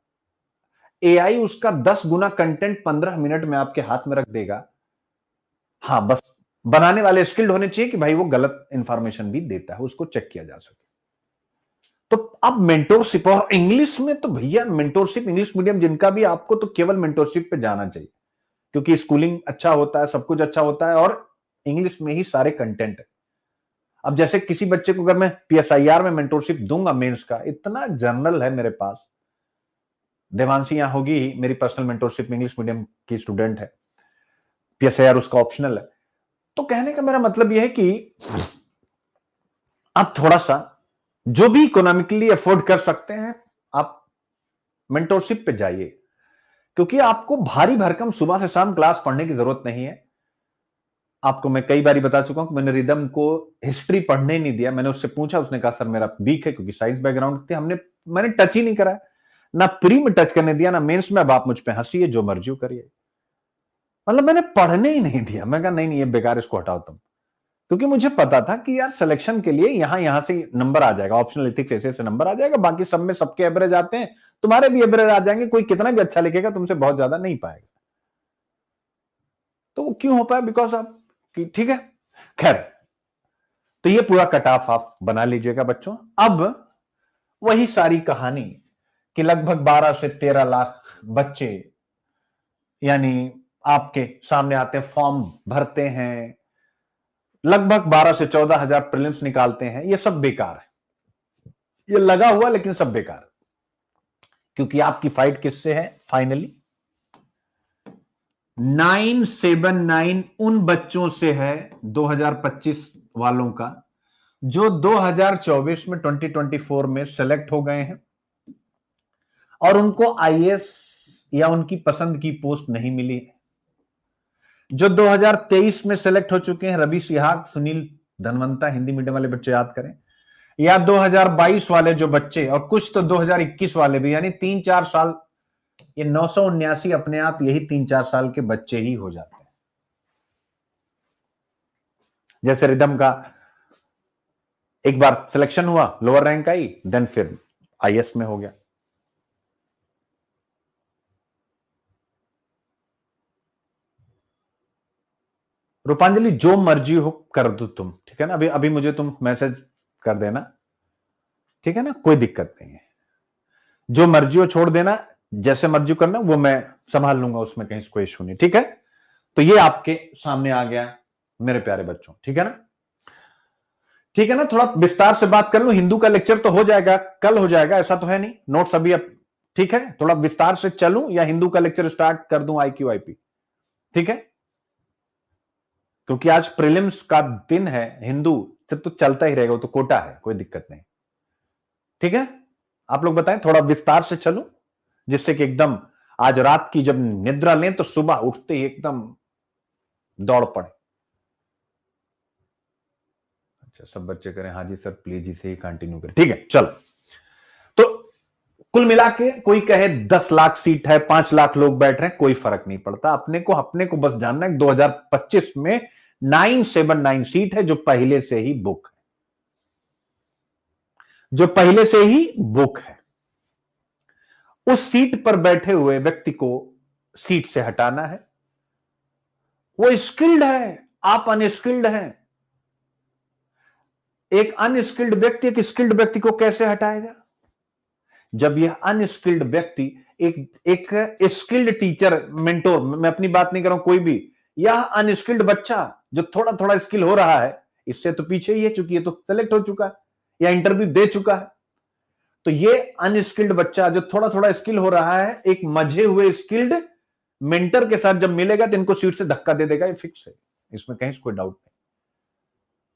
Speaker 1: एआई उसका 10 गुना कंटेंट 15 मिनट में आपके हाथ में रख देगा। हाँ, बस बनाने वाले स्किल्ड होने चाहिए कि भाई वो गलत इंफॉर्मेशन भी देता है, उसको चेक किया जा सके। तो अब मेंटोरशिप, और इंग्लिश में तो भैया मेंटोरशिप, इंग्लिश मीडियम जिनका भी, आपको तो केवल मेंटोरशिप पे जाना चाहिए, क्योंकि स्कूलिंग अच्छा होता है, सब कुछ अच्छा होता है, और इंग्लिश में ही सारे कंटेंट है। अब जैसे किसी बच्चे को अगर मैं पीएसआईआर में मेंटोरशिप दूंगा, मेंस का इतना जर्नल है मेरे पास, देवांशी यहां होगी, मेरी पर्सनल मेंटोरशिप में इंग्लिश मीडियम की स्टूडेंट है, पीएसआईआर उसका ऑप्शनल है। तो कहने का मेरा मतलब यह है कि आप थोड़ा सा जो भी इकोनॉमिकली अफोर्ड कर सकते हैं, आप मेंटोरशिप पे जाइए, क्योंकि आपको भारी भरकम सुबह से शाम क्लास पढ़ने की जरूरत नहीं है। आपको मैं कई बार बता चुका हूं कि मैंने रिदम को हिस्ट्री पढ़ने नहीं दिया। मैंने उससे पूछा, उसने कहा सर मेरा वीक है, क्योंकि साइंस बैकग्राउंड थे, मैंने टच ही नहीं करा, ना प्री में टच करने दिया, ना मेंस में। अब आप मुझ पे हंसिए, जो मर्जी करिए, मतलब मैंने पढ़ने ही नहीं दिया। मैं कहा नहीं नहीं ये बेकार, इसको हटाओ तुम, क्योंकि मुझे पता था कि यार सिलेक्शन के लिए यहां से नंबर आ जाएगा, ऑप्शनल एथिक्स ऐसे ऐसे नंबर आ जाएगा, बाकी सब में सबके एवरेज आते हैं, तुम्हारे भी एवरेज आ जाएंगे, कोई कितना भी अच्छा लिखेगा तुमसे बहुत ज्यादा नहीं पाएगा। तो वो क्यों हो पाया, बिकॉज आप ठीक है। खैर, तो ये पूरा कट ऑफ आप बना लीजिएगा बच्चों। अब वही सारी कहानी कि लगभग 12 से 13 लाख बच्चे यानी आपके सामने आते हैं, फॉर्म भरते हैं, लगभग 12 से 14 हजार प्रीलिम्स निकालते हैं, ये सब बेकार है, ये लगा हुआ, लेकिन सब बेकार, क्योंकि आपकी फाइट किससे है फाइनली? 979 उन बच्चों से है 2025 वालों का, जो 2024 में 2024 में सेलेक्ट हो गए हैं और उनको आईएएस या उनकी पसंद की पोस्ट नहीं मिली है। जो 2023 में सेलेक्ट हो चुके हैं, रवि सिहाग, सुनील धनवंता, हिंदी मीडियम वाले बच्चे याद करें, या 2022 वाले जो बच्चे, और कुछ तो 2021 वाले भी, यानी 3-4 साल, ये 979 अपने आप यही 3-4 साल के बच्चे ही हो जाते हैं। जैसे रिदम का एक बार सिलेक्शन हुआ, लोअर रैंक आई, देन फिर आईएएस में हो गया। रूपांजलि जो मर्जी हो कर दो तुम, ठीक है ना, अभी अभी मुझे तुम मैसेज कर देना, ठीक है ना, कोई दिक्कत नहीं है, जो मर्जी हो छोड़ देना, जैसे मर्जी करना वो मैं संभाल लूंगा, उसमें कहीं कोई इशू नहीं, ठीक है। तो ये आपके सामने आ गया मेरे प्यारे बच्चों, ठीक है ना, ठीक है ना, थोड़ा विस्तार से बात कर लूं, हिंदू का लेक्चर तो हो जाएगा, कल हो जाएगा, ऐसा तो है नहीं, नोट्स अभी अब, ठीक है, थोड़ा विस्तार से चलूं या हिंदू का लेक्चर स्टार्ट कर दूं IQ-IP, ठीक है, क्योंकि आज प्रीलिम्स का दिन है, हिंदू से तो चलता ही रहेगा, वो तो कोटा है, कोई दिक्कत नहीं, ठीक है। आप लोग बताएं, थोड़ा विस्तार से चलूं जिससे कि एकदम आज रात की जब निद्रा लें तो सुबह उठते ही एकदम दौड़ पड़े। अच्छा, सब बच्चे करें हाँ जी सर प्लीज इसे ही कंटिन्यू करें, ठीक है, चलो। तो कुल मिला के कोई कहे 10 लाख सीट है, 5 लाख लोग बैठ रहे हैं, कोई फर्क नहीं पड़ता, अपने को बस जानना है 2025 में 979 सीट है जो पहले से ही बुक है, जो पहले से ही बुक है, उस सीट पर बैठे हुए व्यक्ति को सीट से हटाना है। वो स्किल्ड है, आप अनस्किल्ड हैं। एक अनस्किल्ड व्यक्ति एक स्किल्ड व्यक्ति को कैसे हटाएगा? जब यह अनस्किल्ड व्यक्ति एक स्किल्ड टीचर मेंटोर, मैं अपनी बात नहीं कर रहा हूं, कोई भी, यह अनस्किल्ड बच्चा जो थोड़ा थोड़ा स्किल हो रहा है, इससे तो पीछे ही है, चूंकि ये तो सेलेक्ट हो चुका है या इंटरव्यू दे चुका है, तो ये अनस्किल्ड बच्चा जो थोड़ा थोड़ा स्किल हो रहा है, एक मजे हुए स्किल्ड मेंटर के साथ जब मिलेगा तो इनको सीट से धक्का दे देगा, ये फिक्स है, इसमें कहीं कोई डाउट नहीं।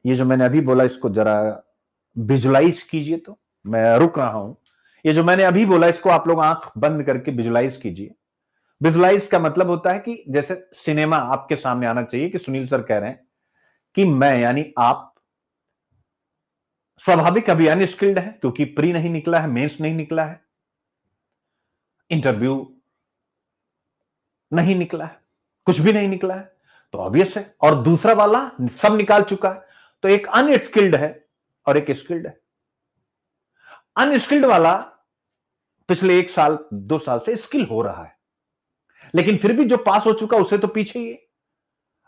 Speaker 1: ये जो मैंने अभी बोला इसको जरा विजुलाइज कीजिए, तो मैं रुक रहा हूं, ये जो मैंने अभी बोला इसको आप लोग आंख बंद करके विजुलाइज कीजिए। विजुलाइज का मतलब होता है कि जैसे सिनेमा आपके सामने आना चाहिए कि सुनील सर कह रहे हैं कि मैं यानी आप स्वाभाविक अभी अनस्किल्ड है, क्योंकि प्री नहीं निकला है, मेंस नहीं निकला है, इंटरव्यू नहीं निकला है, कुछ भी नहीं निकला है, तो ऑब्वियस है, और दूसरा वाला सब निकाल चुका है, तो एक अनस्किल्ड है और एक स्किल्ड है। अनस्किल्ड वाला पिछले 1 साल 2 साल से स्किल हो रहा है, लेकिन फिर भी जो पास हो चुका उसे तो पीछे ही है।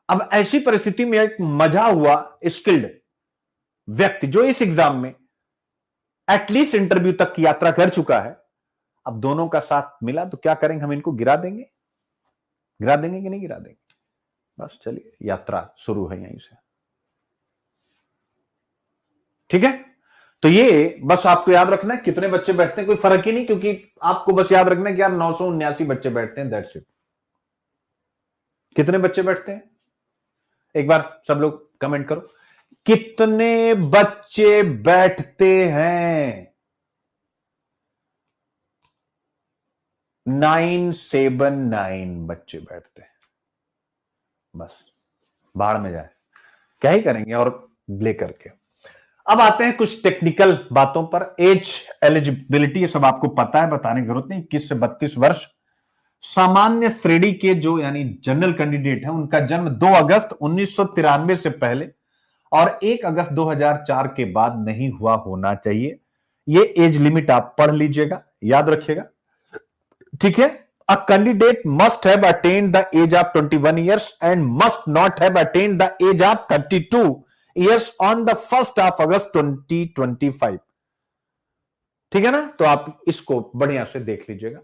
Speaker 1: अब ऐसी परिस्थिति में एक मजा हुआ स्किल्ड व्यक्ति जो इस एग्जाम में एटलीस्ट इंटरव्यू तक की यात्रा कर चुका है, अब दोनों का साथ मिला तो क्या करेंगे, हम इनको गिरा देंगे, गिरा देंगे कि नहीं गिरा देंगे? बस चलिए, यात्रा शुरू है यहीं से, ठीक है। तो ये बस आपको याद रखना है, कितने बच्चे बैठते हैं कोई फर्क ही नहीं, क्योंकि आपको बस याद रखना है कि यार 979 बच्चे बैठते हैं, दैट्स इट। कितने बच्चे बैठते हैं एक बार सब लोग कमेंट करो, कितने बच्चे बैठते हैं? 979 बच्चे बैठते हैं, बस बाहर में जाए, क्या ही करेंगे और लेकर के। अब आते हैं कुछ टेक्निकल बातों पर। एज एलिजिबिलिटी ये सब आपको पता है, बताने की जरूरत नहीं, 21 से 32 वर्ष। सामान्य श्रेणी के जो यानी जनरल कैंडिडेट हैं उनका जन्म 2 अगस्त 1993 से पहले और 1 अगस्त 2004 के बाद नहीं हुआ होना चाहिए। ये एज लिमिट आप पढ़ लीजिएगा, याद रखिएगा, ठीक है। A candidate must have attained the age of 21 years and must not have attained the age of 32 years on the 1 अगस्त 2025, ठीक है ना। तो आप इसको बढ़िया से देख लीजिएगा।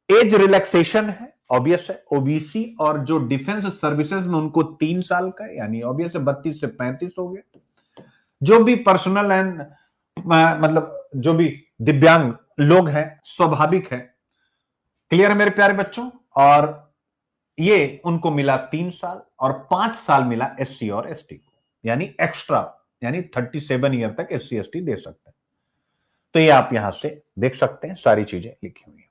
Speaker 1: एज रिलैक्सेशन है, ऑब्वियस है, ओबीसी और जो डिफेंस सर्विसेज में उनको 3 साल का, यानी ऑब्वियस है 32 से 35 हो गया। जो भी पर्सनल एंड मतलब जो भी दिव्यांग लोग हैं स्वाभाविक है, क्लियर है मेरे प्यारे बच्चों, और ये उनको मिला 3 साल और 5 साल मिला एससी और एसटी को, यानी एक्स्ट्रा, यानी 37 ईयर तक एससी एसटी दे सकते हैं। तो ये आप यहां से देख सकते हैं, सारी चीजें लिखी हुई है।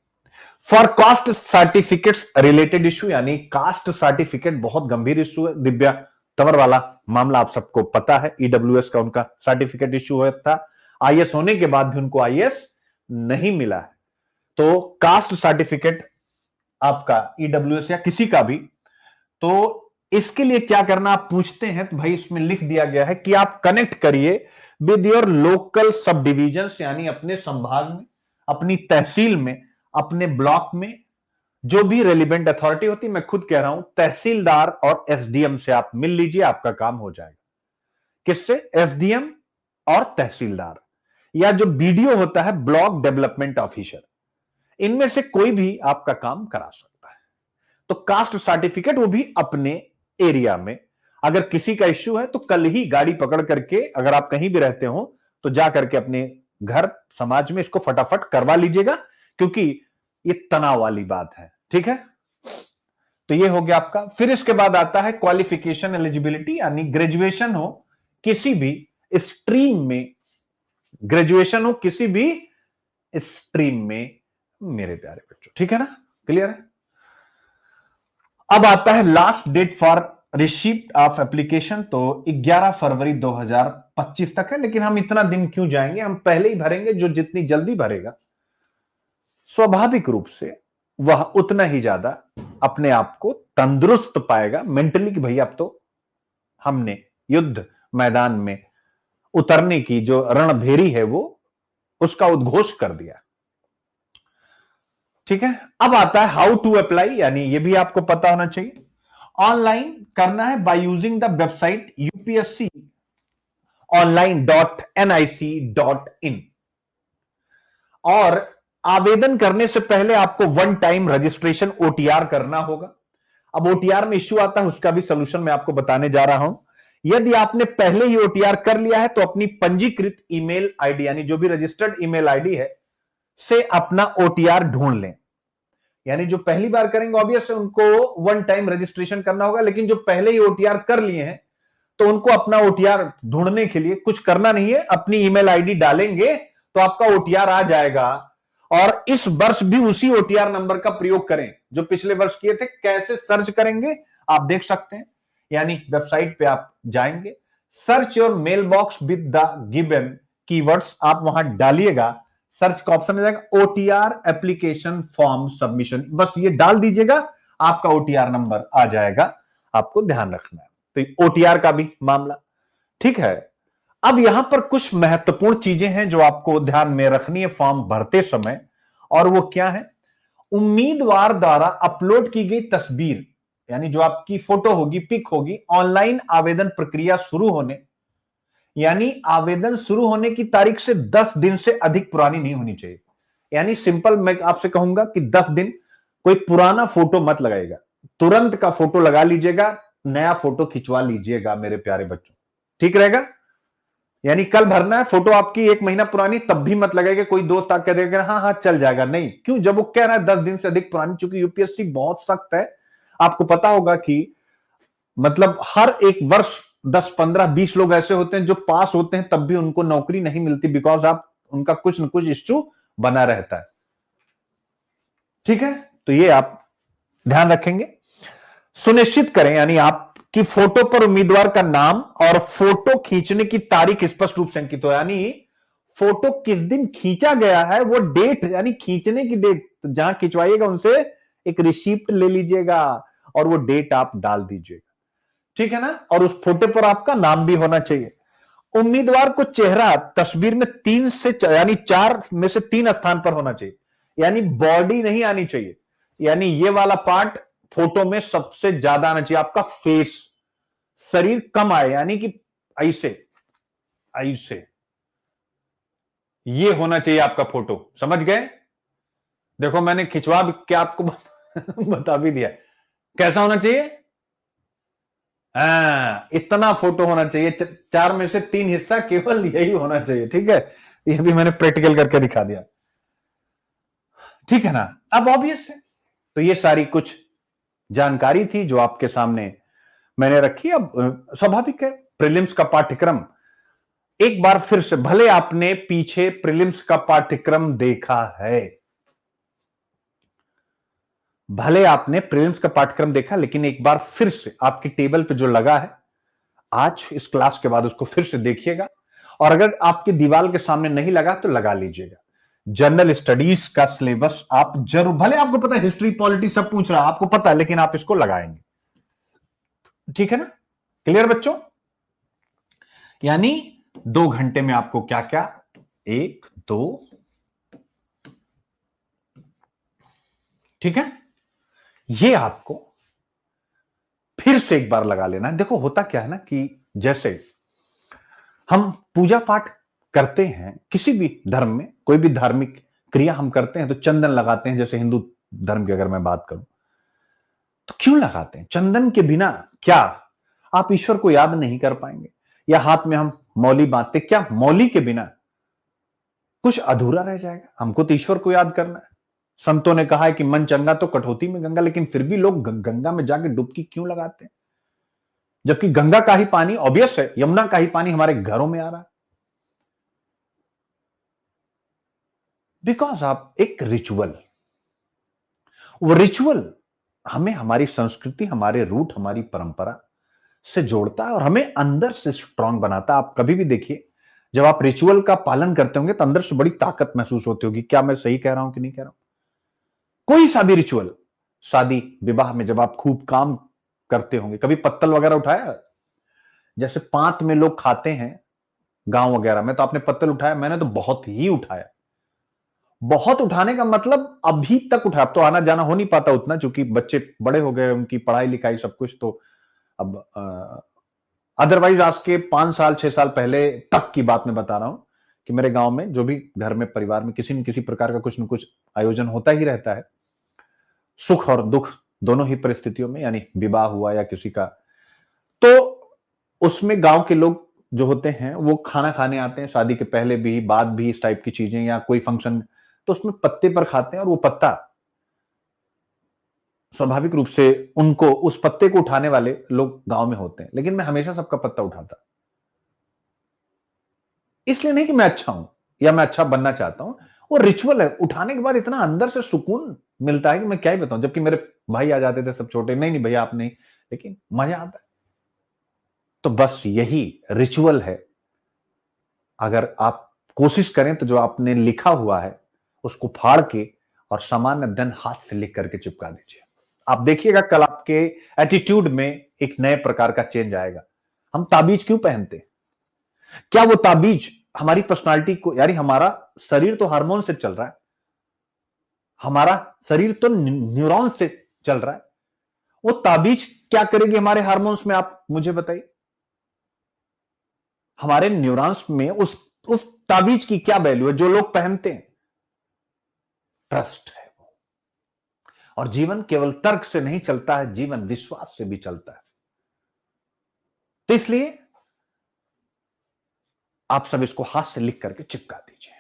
Speaker 1: For caste certificates related issue, यानी कास्ट सर्टिफिकेट बहुत गंभीर इश्यू है, दिव्या तंवर वाला मामला आप सबको पता है, ईडब्ल्यूएस का उनका सर्टिफिकेट इश्यू हुआ था, आईएएस होने के बाद भी उनको आईएएस नहीं मिला है। तो कास्ट सर्टिफिकेट आपका ईडब्ल्यूएस या किसी का भी, तो इसके लिए क्या करना आप पूछते हैं, तो भाई इसमें लिख दिया गया है कि आप कनेक्ट करिए with your local sub division, यानी अपने संभाग में, अपनी तहसील में, अपने ब्लॉक में जो भी रेलिवेंट अथॉरिटी होती, मैं खुद कह रहा हूं, तहसीलदार और एसडीएम से आप मिल लीजिए, आपका काम हो जाएगा। किससे? एसडीएम और तहसीलदार, या जो बीडीओ होता है, ब्लॉक डेवलपमेंट ऑफिसर, इनमें से कोई भी आपका काम करा सकता है। तो कास्ट सर्टिफिकेट वो भी अपने एरिया में, अगर किसी का इश्यू है तो कल ही गाड़ी पकड़ करके, अगर आप कहीं भी रहते हो तो जा करके अपने घर समाज में इसको फटाफट करवा लीजिएगा, क्योंकि ये तनाव वाली बात है। ठीक है, तो ये हो गया आपका। फिर इसके बाद आता है क्वालिफिकेशन एलिजिबिलिटी, यानी ग्रेजुएशन हो किसी भी स्ट्रीम में, ग्रेजुएशन हो किसी भी स्ट्रीम में, मेरे प्यारे बच्चों। ठीक है ना, क्लियर है? अब आता है last date for receipt of application, तो 11 फरवरी 2025 तक है, लेकिन हम इतना दिन क्यों जाएंगे, हम पहले ही भरेंगे। जो जितनी जल्दी भरेगा स्वाभाविक रूप से वह उतना ही ज्यादा अपने आप को तंदुरुस्त पाएगा मेंटली, कि भैया अब तो हमने युद्ध मैदान में उतरने की जो रणभेरी है वो उसका उद्घोष कर दिया। ठीक है, अब आता है हाउ टू अप्लाई, यानी ये भी आपको पता होना चाहिए। ऑनलाइन करना है by using the website UPSC online.nic.in, और आवेदन करने से पहले आपको वन टाइम रजिस्ट्रेशन ओटीआर करना होगा। अब ओटीआर में इश्यू आता है, उसका भी सोल्यूशन मैं आपको बताने जा रहा हूं। यदि आपने पहले ही ओटीआर कर लिया है तो अपनी पंजीकृत ईमेल आईडी, यानी जो भी रजिस्टर्ड ईमेल आईडी है, से अपना ओटीआर ढूंढ लें। यानी जो पहली बार करेंगे ऑब्वियस है उनको वन टाइम रजिस्ट्रेशन करना होगा, लेकिन जो पहले ही ओटीआर कर लिए हैं तो उनको अपना ओटीआर ढूंढने के लिए कुछ करना नहीं है, अपनी ईमेल आईडी डालेंगे तो आपका ओटीआर आ जाएगा। और इस वर्ष भी उसी ओटीआर नंबर का प्रयोग करें जो पिछले वर्ष किए थे। कैसे सर्च करेंगे आप देख सकते हैं, यानी वेबसाइट पे आप जाएंगे, search your mail box with the given keywords, आप वहां डालिएगा, सर्च का ऑप्शन आ जाएगा, ओटीआर एप्लीकेशन फॉर्म सबमिशन, बस ये डाल दीजिएगा, आपका ओटीआर नंबर आ जाएगा। आपको ध्यान रखना है तो ओटीआर का भी मामला। ठीक है, अब यहां पर कुछ महत्वपूर्ण चीजें हैं जो आपको ध्यान में रखनी है फॉर्म भरते समय, और वो क्या है? उम्मीदवार द्वारा अपलोड की गई तस्वीर, यानी जो आपकी फोटो होगी, पिक होगी, ऑनलाइन आवेदन प्रक्रिया शुरू होने, यानी आवेदन शुरू होने की तारीख से 10 दिन से अधिक पुरानी नहीं होनी चाहिए। यानी सिंपल मैं आपसे कहूंगा कि 10 दिन कोई पुराना फोटो मत लगाएगा, तुरंत का फोटो लगा लीजिएगा, नया फोटो खिंचवा लीजिएगा मेरे प्यारे बच्चों। ठीक रहेगा? यानी कल भरना है, फोटो आपकी 1 महीना पुरानी, तब भी मत लगाएगा। कोई दोस्त आकर देगा हाँ हाँ चल जाएगा, नहीं। क्यों? जब वो कह रहा है 10 दिन से अधिक पुरानी, चूंकि यूपीएससी बहुत सख्त है। आपको पता होगा कि मतलब हर एक वर्ष 10 15 20 लोग ऐसे होते हैं जो पास होते हैं तब भी उनको नौकरी नहीं मिलती, बिकॉज आप उनका कुछ न कुछ इश्यू बना रहता है। ठीक है, तो ये आप ध्यान रखेंगे। सुनिश्चित करें, यानी आपकी फोटो पर उम्मीदवार का नाम और फोटो खींचने की तारीख स्पष्ट रूप से अंकित हो, यानी फोटो किस दिन खींचा गया है वो डेट, यानी खींचने की डेट, तो जहां खिंचवाइएगा उनसे एक रिसीप्ट ले लीजिएगा और वो डेट आप डाल दीजिएगा। ठीक है ना? और उस फोटो पर आपका नाम भी होना चाहिए। उम्मीदवार को चेहरा तस्वीर में 3 से यानी 4 में से 3 स्थान पर होना चाहिए, यानी बॉडी नहीं आनी चाहिए, यानी ये वाला पार्ट फोटो में सबसे ज्यादा आना चाहिए, आपका फेस, शरीर कम आए, यानी कि ऐसे ऐसे ये होना चाहिए आपका फोटो। समझ गए? देखो मैंने खिंचवा क्या आपको बता भी दिया कैसा होना चाहिए। हाँ, इतना फोटो होना चाहिए, 4 में से 3 हिस्सा केवल यही होना चाहिए। ठीक है, ये भी मैंने प्रैक्टिकल करके दिखा दिया। ठीक है ना? अब ऑब्वियस है, तो ये सारी कुछ जानकारी थी जो आपके सामने मैंने रखी। अब स्वाभाविक है, प्रीलिम्स का पाठ्यक्रम एक बार फिर से, भले आपने पीछे प्रीलिम्स का पाठ्यक्रम देखा है, भले आपने प्रीलिम्स का पाठ्यक्रम देखा, लेकिन एक बार फिर से आपकी टेबल पे जो लगा है आज इस क्लास के बाद उसको फिर से देखिएगा, और अगर आपकी दीवार के सामने नहीं लगा तो लगा लीजिएगा। जनरल स्टडीज का सिलेबस आप जरूर, भले आपको पता है हिस्ट्री पॉलिटी सब पूछ रहा है, आपको पता है, लेकिन आप इसको लगाएंगे। ठीक है ना? क्लियर बच्चों? यानी 2 घंटे में आपको क्या क्या, 1 2, ठीक है, ये आपको फिर से एक बार लगा लेना है। देखो होता क्या है ना कि जैसे हम पूजा पाठ करते हैं किसी भी धर्म में, कोई भी धार्मिक क्रिया हम करते हैं तो चंदन लगाते हैं। जैसे हिंदू धर्म की अगर मैं बात करूं तो क्यों लगाते हैं? चंदन के बिना क्या आप ईश्वर को याद नहीं कर पाएंगे? या हाथ में हम मौली बांधते, क्या मौली के बिना कुछ अधूरा रह जाएगा? हमको तो ईश्वर को याद करना है। संतों ने कहा है कि मन चंगा तो कठौती में गंगा, लेकिन फिर भी लोग गंगा में जाके डुबकी क्यों लगाते हैं? जबकि गंगा का ही पानी ऑब्वियस है, यमुना का ही पानी हमारे घरों में आ रहा है। बिकॉज आप एक रिचुअल, वो रिचुअल हमें हमारी संस्कृति, हमारे रूट, हमारी परंपरा से जोड़ता है और हमें अंदर से स्ट्रांग बनाता है। आप कभी भी देखिए, जब आप रिचुअल का पालन करते होंगे तो अंदर से बड़ी ताकत महसूस होती होगी। क्या मैं सही कह रहा हूं कि नहीं कह रहा हूं? कोई सा भी रिचुअल, शादी विवाह में जब आप खूब काम करते होंगे, कभी पत्तल वगैरह उठाया? जैसे पांत में लोग खाते हैं गांव वगैरह में, तो आपने पत्तल उठाया? मैंने तो बहुत ही उठाया। बहुत उठाने का मतलब अभी तक उठा, अब तो आना जाना हो नहीं पाता उतना, क्योंकि बच्चे बड़े हो गए, उनकी पढ़ाई लिखाई सब कुछ, तो अब अदरवाइज आज के 5 साल 6 साल पहले तक की बात मैं बता रहा हूं कि मेरे गांव में जो भी घर में परिवार में किसी न किसी प्रकार का कुछ न कुछ आयोजन होता ही रहता है, सुख और दुख दोनों ही परिस्थितियों में, यानी विवाह हुआ या किसी का, तो उसमें गांव के लोग जो होते हैं वो खाना खाने आते हैं, शादी के पहले भी बाद भी, इस टाइप की चीजें या कोई फंक्शन, तो उसमें पत्ते पर खाते हैं। और वो पत्ता स्वाभाविक रूप से उनको, उस पत्ते को उठाने वाले लोग गांव में होते हैं, लेकिन मैं हमेशा सबका पत्ता उठाता। इसलिए नहीं कि मैं अच्छा हूं या मैं अच्छा बनना चाहता हूं, वो रिचुअल है। उठाने के बाद इतना अंदर से सुकून मिलता है कि मैं क्या ही बताऊं। जबकि मेरे भाई आ जाते थे सब छोटे, नहीं नहीं भैया आप नहीं, लेकिन मजा आता है। तो बस यही रिचुअल है। अगर आप कोशिश करें तो जो आपने लिखा हुआ है उसको फाड़ के और सामान्य धन हाथ से लिख करके चिपका दीजिए। आप देखिएगा कल आपके एटीट्यूड में एक नए प्रकार का चेंज आएगा। हम ताबीज क्यों पहनते हैं? क्या वो ताबीज हमारी पर्सनालिटी को, यानी हमारा शरीर तो हार्मोन से चल रहा है, हमारा शरीर तो न्यूरॉन से चल रहा है, वो ताबीज क्या करेगी हमारे हार्मोन्स में? आप मुझे बताइए। हमारे न्यूरॉन्स में उस ताबीज की क्या वैल्यू है जो लोग पहनते हैं? ट्रस्ट है वो। और जीवन केवल तर्क से नहीं चलता है, जीवन विश्वास से भी चलता है। तो इसलिए आप सब इसको हाथ से लिख करके चिपका दीजिए।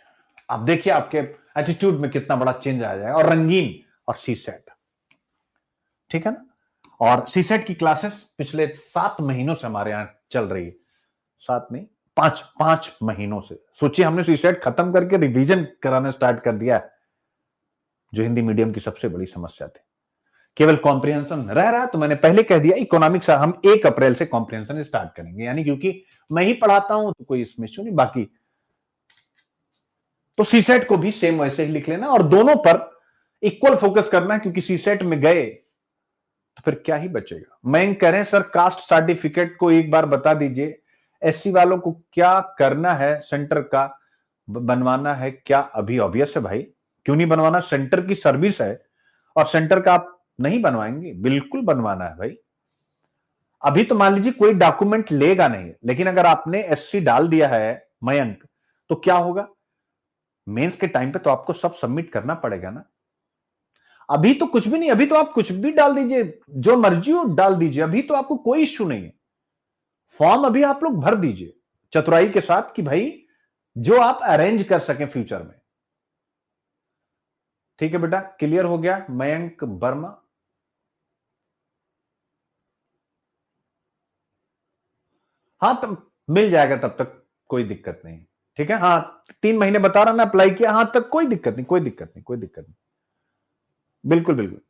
Speaker 1: आप देखिए आपके एटीट्यूड में कितना बड़ा चेंज आ जाएगा। और रंगीन और सी सेट, ठीक है ना? और सी सेट की क्लासेस पिछले 7 महीनों से हमारे यहां चल रही है। 7 नहीं, 5 महीनों से। सोचिए, हमने सी सेट खत्म करके रिवीजन कराना स्टार्ट कर दिया है, जो हिंदी मीडियम की सबसे बड़ी समस्या थी। केवल कॉम्प्रिहेंशन रह रहा है, तो मैंने पहले कह दिया इकोनॉमिक्स हम 1 अप्रैल से कॉम्प्रिहेंशन स्टार्ट करेंगे, यानी क्योंकि मैं ही पढ़ाता हूं तो कोई इसमें इश्यू नहीं। बाकी तो सीसेट को भी सेम वैसे ही लिख लेना और दोनों पर इक्वल फोकस करना है, क्योंकि सीसेट में गए तो फिर क्या ही बचेगा। मैं कह रहे हैं सर कास्ट सर्टिफिकेट को एक बार बता दीजिए, एससी वालों को क्या करना है, सेंटर का बनवाना है क्या? अभी ऑब्वियस है भाई, क्यों नहीं बनवाना? सेंटर की सर्विस है और सेंटर का आप नहीं बनवाएंगे? बिल्कुल बनवाना है भाई। अभी तो मान लीजिए कोई डॉक्यूमेंट लेगा नहीं, लेकिन अगर आपने एससी डाल दिया है मयंक, तो क्या होगा? मेंस के टाइम पे तो आपको सब सबमिट करना पड़ेगा ना। अभी तो कुछ भी नहीं, अभी तो आप कुछ भी डाल दीजिए, जो मर्जी हो डाल दीजिए, अभी तो आपको कोई इश्यू नहीं है। फॉर्म अभी आप लोग भर दीजिए चतुराई के साथ कि भाई जो आप अरेंज कर सकें फ्यूचर में। ठीक है बेटा, क्लियर हो गया? मयंक वर्मा, हाँ तब मिल जाएगा, तब तक कोई दिक्कत नहीं। ठीक है, हाँ 3 महीने बता रहा मैं अप्लाई किया, हाँ तक कोई दिक्कत नहीं, कोई दिक्कत नहीं, कोई दिक्कत नहीं। बिल्कुल बिल्कुल।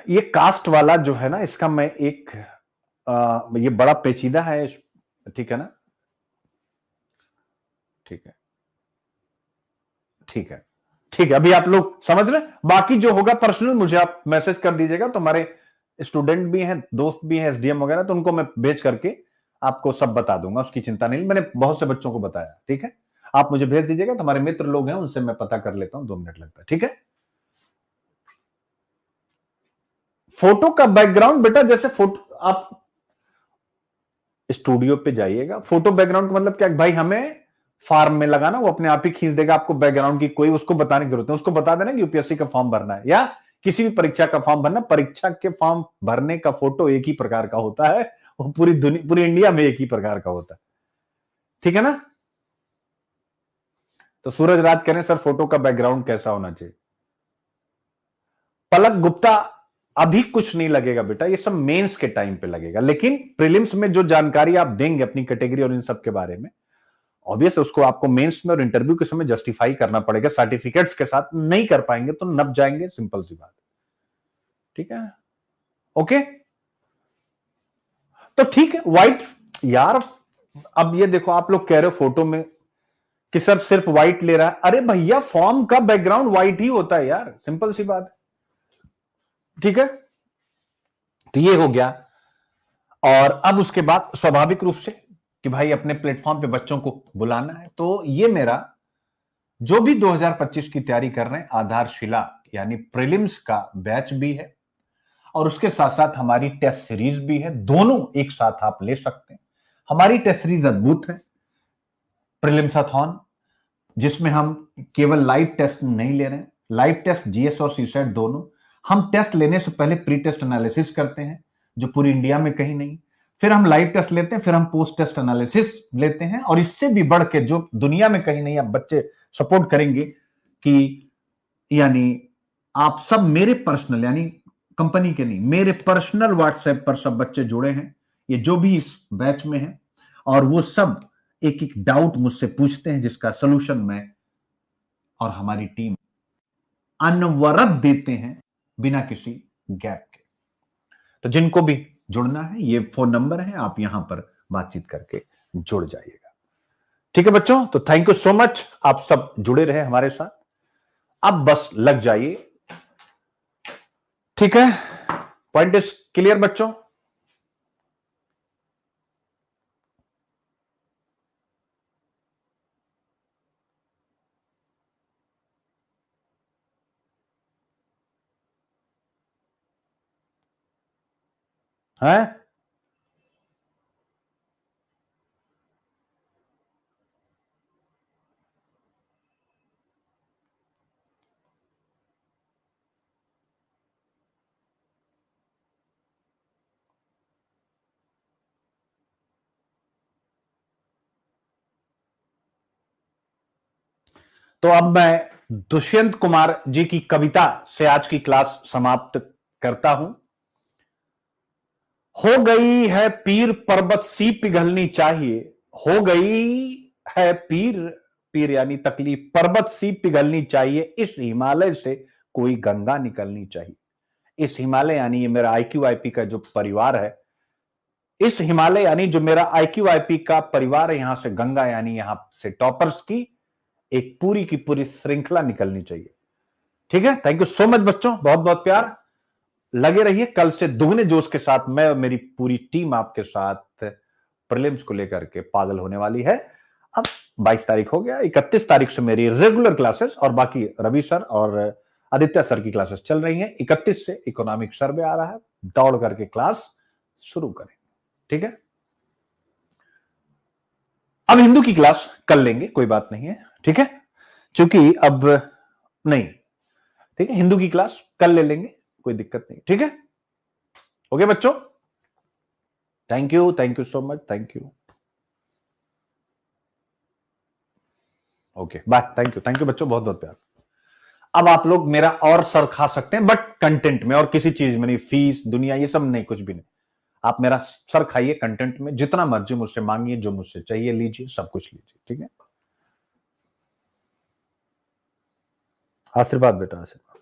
Speaker 1: ये कास्ट वाला जो है ना, इसका मैं एक ये बड़ा पेचीदा है, ठीक है ना? ठीक है, ठीक है, ठीक है। अभी आप लोग समझ रहे हैं, बाकी जो होगा पर्सनल मुझे आप मैसेज कर दीजिएगा। तो हमारे स्टूडेंट भी हैं, दोस्त भी हैं एसडीएम वगैरह, तो उनको मैं भेज करके आपको सब बता दूंगा, उसकी चिंता नहीं, मैंने बहुत से बच्चों को बताया। ठीक है, आप मुझे भेज दीजिएगा, तो हमारे मित्र लोग हैं उनसे मैं पता कर लेता हूं, 2 मिनट लगता है, ठीक है। फोटो का बैकग्राउंड बेटा, जैसे फोटो आप स्टूडियो पे जाइएगा, फोटो बैकग्राउंड का मतलब क्या भाई, हमें फार्म में लगाना, वो अपने आप ही खींच देगा आपको बैकग्राउंड की, कोई उसको बताने की जरूरत है, उसको बता देना कि यूपीएससी का फॉर्म भरना है या किसी भी परीक्षा का फॉर्म भरना, परीक्षा के फॉर्म भरने का फोटो एक ही प्रकार का होता है, वो पूरी दुनिया, पूरी इंडिया में एक ही प्रकार का होता है, ठीक है ना। तो सूरज राज कह रहे हैं सर फोटो का बैकग्राउंड कैसा होना चाहिए। पलक गुप्ता, अभी कुछ नहीं लगेगा बेटा, ये सब मेंस के टाइम पे लगेगा, लेकिन प्रीलिम्स में जो जानकारी आप देंगे अपनी कैटेगरी और इन सब के बारे में, ऑब्वियस उसको आपको मेंस में और इंटरव्यू के समय जस्टिफाई करना पड़ेगा, सर्टिफिकेट्स के साथ नहीं कर पाएंगे तो नप जाएंगे, सिंपल सी बात, ठीक है। ओके, तो ठीक है। व्हाइट यार, अब ये देखो आप लोग कह रहे हो फोटो में कि सर सिर्फ व्हाइट ले रहा है, अरे भैया फॉर्म का बैकग्राउंड व्हाइट ही होता है यार, सिंपल सी बात है, ठीक है। तो ये हो गया, और अब उसके बाद स्वाभाविक रूप से कि भाई अपने प्लेटफॉर्म पे बच्चों को बुलाना है, तो ये मेरा जो भी 2025 की तैयारी कर रहे हैं, आधारशिला यानी प्रीलिम्स का बैच भी है, और उसके साथ साथ हमारी टेस्ट सीरीज भी है, दोनों एक साथ आप ले सकते हैं। हमारी टेस्ट सीरीज अद्भुत है, प्रीलिम्साथॉन, जिसमें हम केवल लाइव टेस्ट नहीं ले रहे हैं, लाइव टेस्ट जीएस और सीसेट दोनों, हम टेस्ट लेने से पहले प्री टेस्ट एनालिसिस करते हैं, जो पूरी इंडिया में कहीं नहीं, फिर हम लाइव टेस्ट लेते हैं, फिर हम पोस्ट टेस्ट एनालिसिस लेते हैं, और इससे भी बढ़ के जो दुनिया में कहीं नहीं, अब बच्चे सपोर्ट करेंगे कि यानी आप सब मेरे पर्सनल, यानी कंपनी के नहीं, मेरे पर्सनल व्हाट्सएप पर सब बच्चे जुड़े हैं, ये जो भी इस बैच में है, और वो सब एक एक डाउट मुझसे पूछते हैं, जिसका सोल्यूशन मैं और हमारी टीम अनवरत देते हैं, बिना किसी गैप के। तो जिनको भी जुड़ना है, ये फोन नंबर है, आप यहां पर बातचीत करके जुड़ जाइएगा, ठीक है बच्चों। तो थैंक यू सो मच, आप सब जुड़े रहे हमारे साथ, अब बस लग जाइए, ठीक है। पॉइंट इज क्लियर बच्चों। है तो अब मैं दुष्यंत कुमार जी की कविता से आज की क्लास समाप्त करता हूं। हो गई है पीर पर्वत सी पिघलनी चाहिए, हो गई है पीर, पीर यानी तकलीफ, पर्वत सी पिघलनी चाहिए, इस हिमालय से कोई गंगा निकलनी चाहिए। इस हिमालय यानी ये मेरा आईक्यू आईपी का जो परिवार है, इस हिमालय यानी जो मेरा आईक्यू आईपी का परिवार है, यहां से गंगा यानी यहां से टॉपर्स की एक पूरी की पूरी श्रृंखला निकलनी चाहिए, ठीक है। थैंक यू सो मच बच्चों, बहुत बहुत प्यार, लगे रहिए, कल से दुगने जोश के साथ मैं और मेरी पूरी टीम आपके साथ प्रीलिम्स को लेकर के पागल होने वाली है। अब 22 तारीख हो गया, 31 तारीख से मेरी रेगुलर क्लासेस और बाकी रवि सर और आदित्य सर की क्लासेस चल रही हैं। 31 से इकोनॉमिक सर्वे आ रहा है, दौड़ करके क्लास शुरू करें, ठीक है। अब हिंदू की क्लास कल लेंगे, कोई बात नहीं है, ठीक है, क्योंकि अब नहीं, ठीक है, हिंदू की क्लास कल ले लेंगे, कोई दिक्कत नहीं, ठीक है। ओके बच्चों, thank you so much, thank you, okay bye, thank you बच्चों, बहुत बहुत प्यार। अब आप लोग मेरा और सर खा सकते हैं, बट कंटेंट में और किसी चीज में नहीं, फीस दुनिया ये सब नहीं, कुछ भी नहीं, आप मेरा सर खाइए कंटेंट में, जितना मर्जी मुझसे मांगिए, जो मुझसे चाहिए लीजिए, सब कुछ लीजिए, ठीक है। आशीर्वाद बेटा, आशीर्वाद।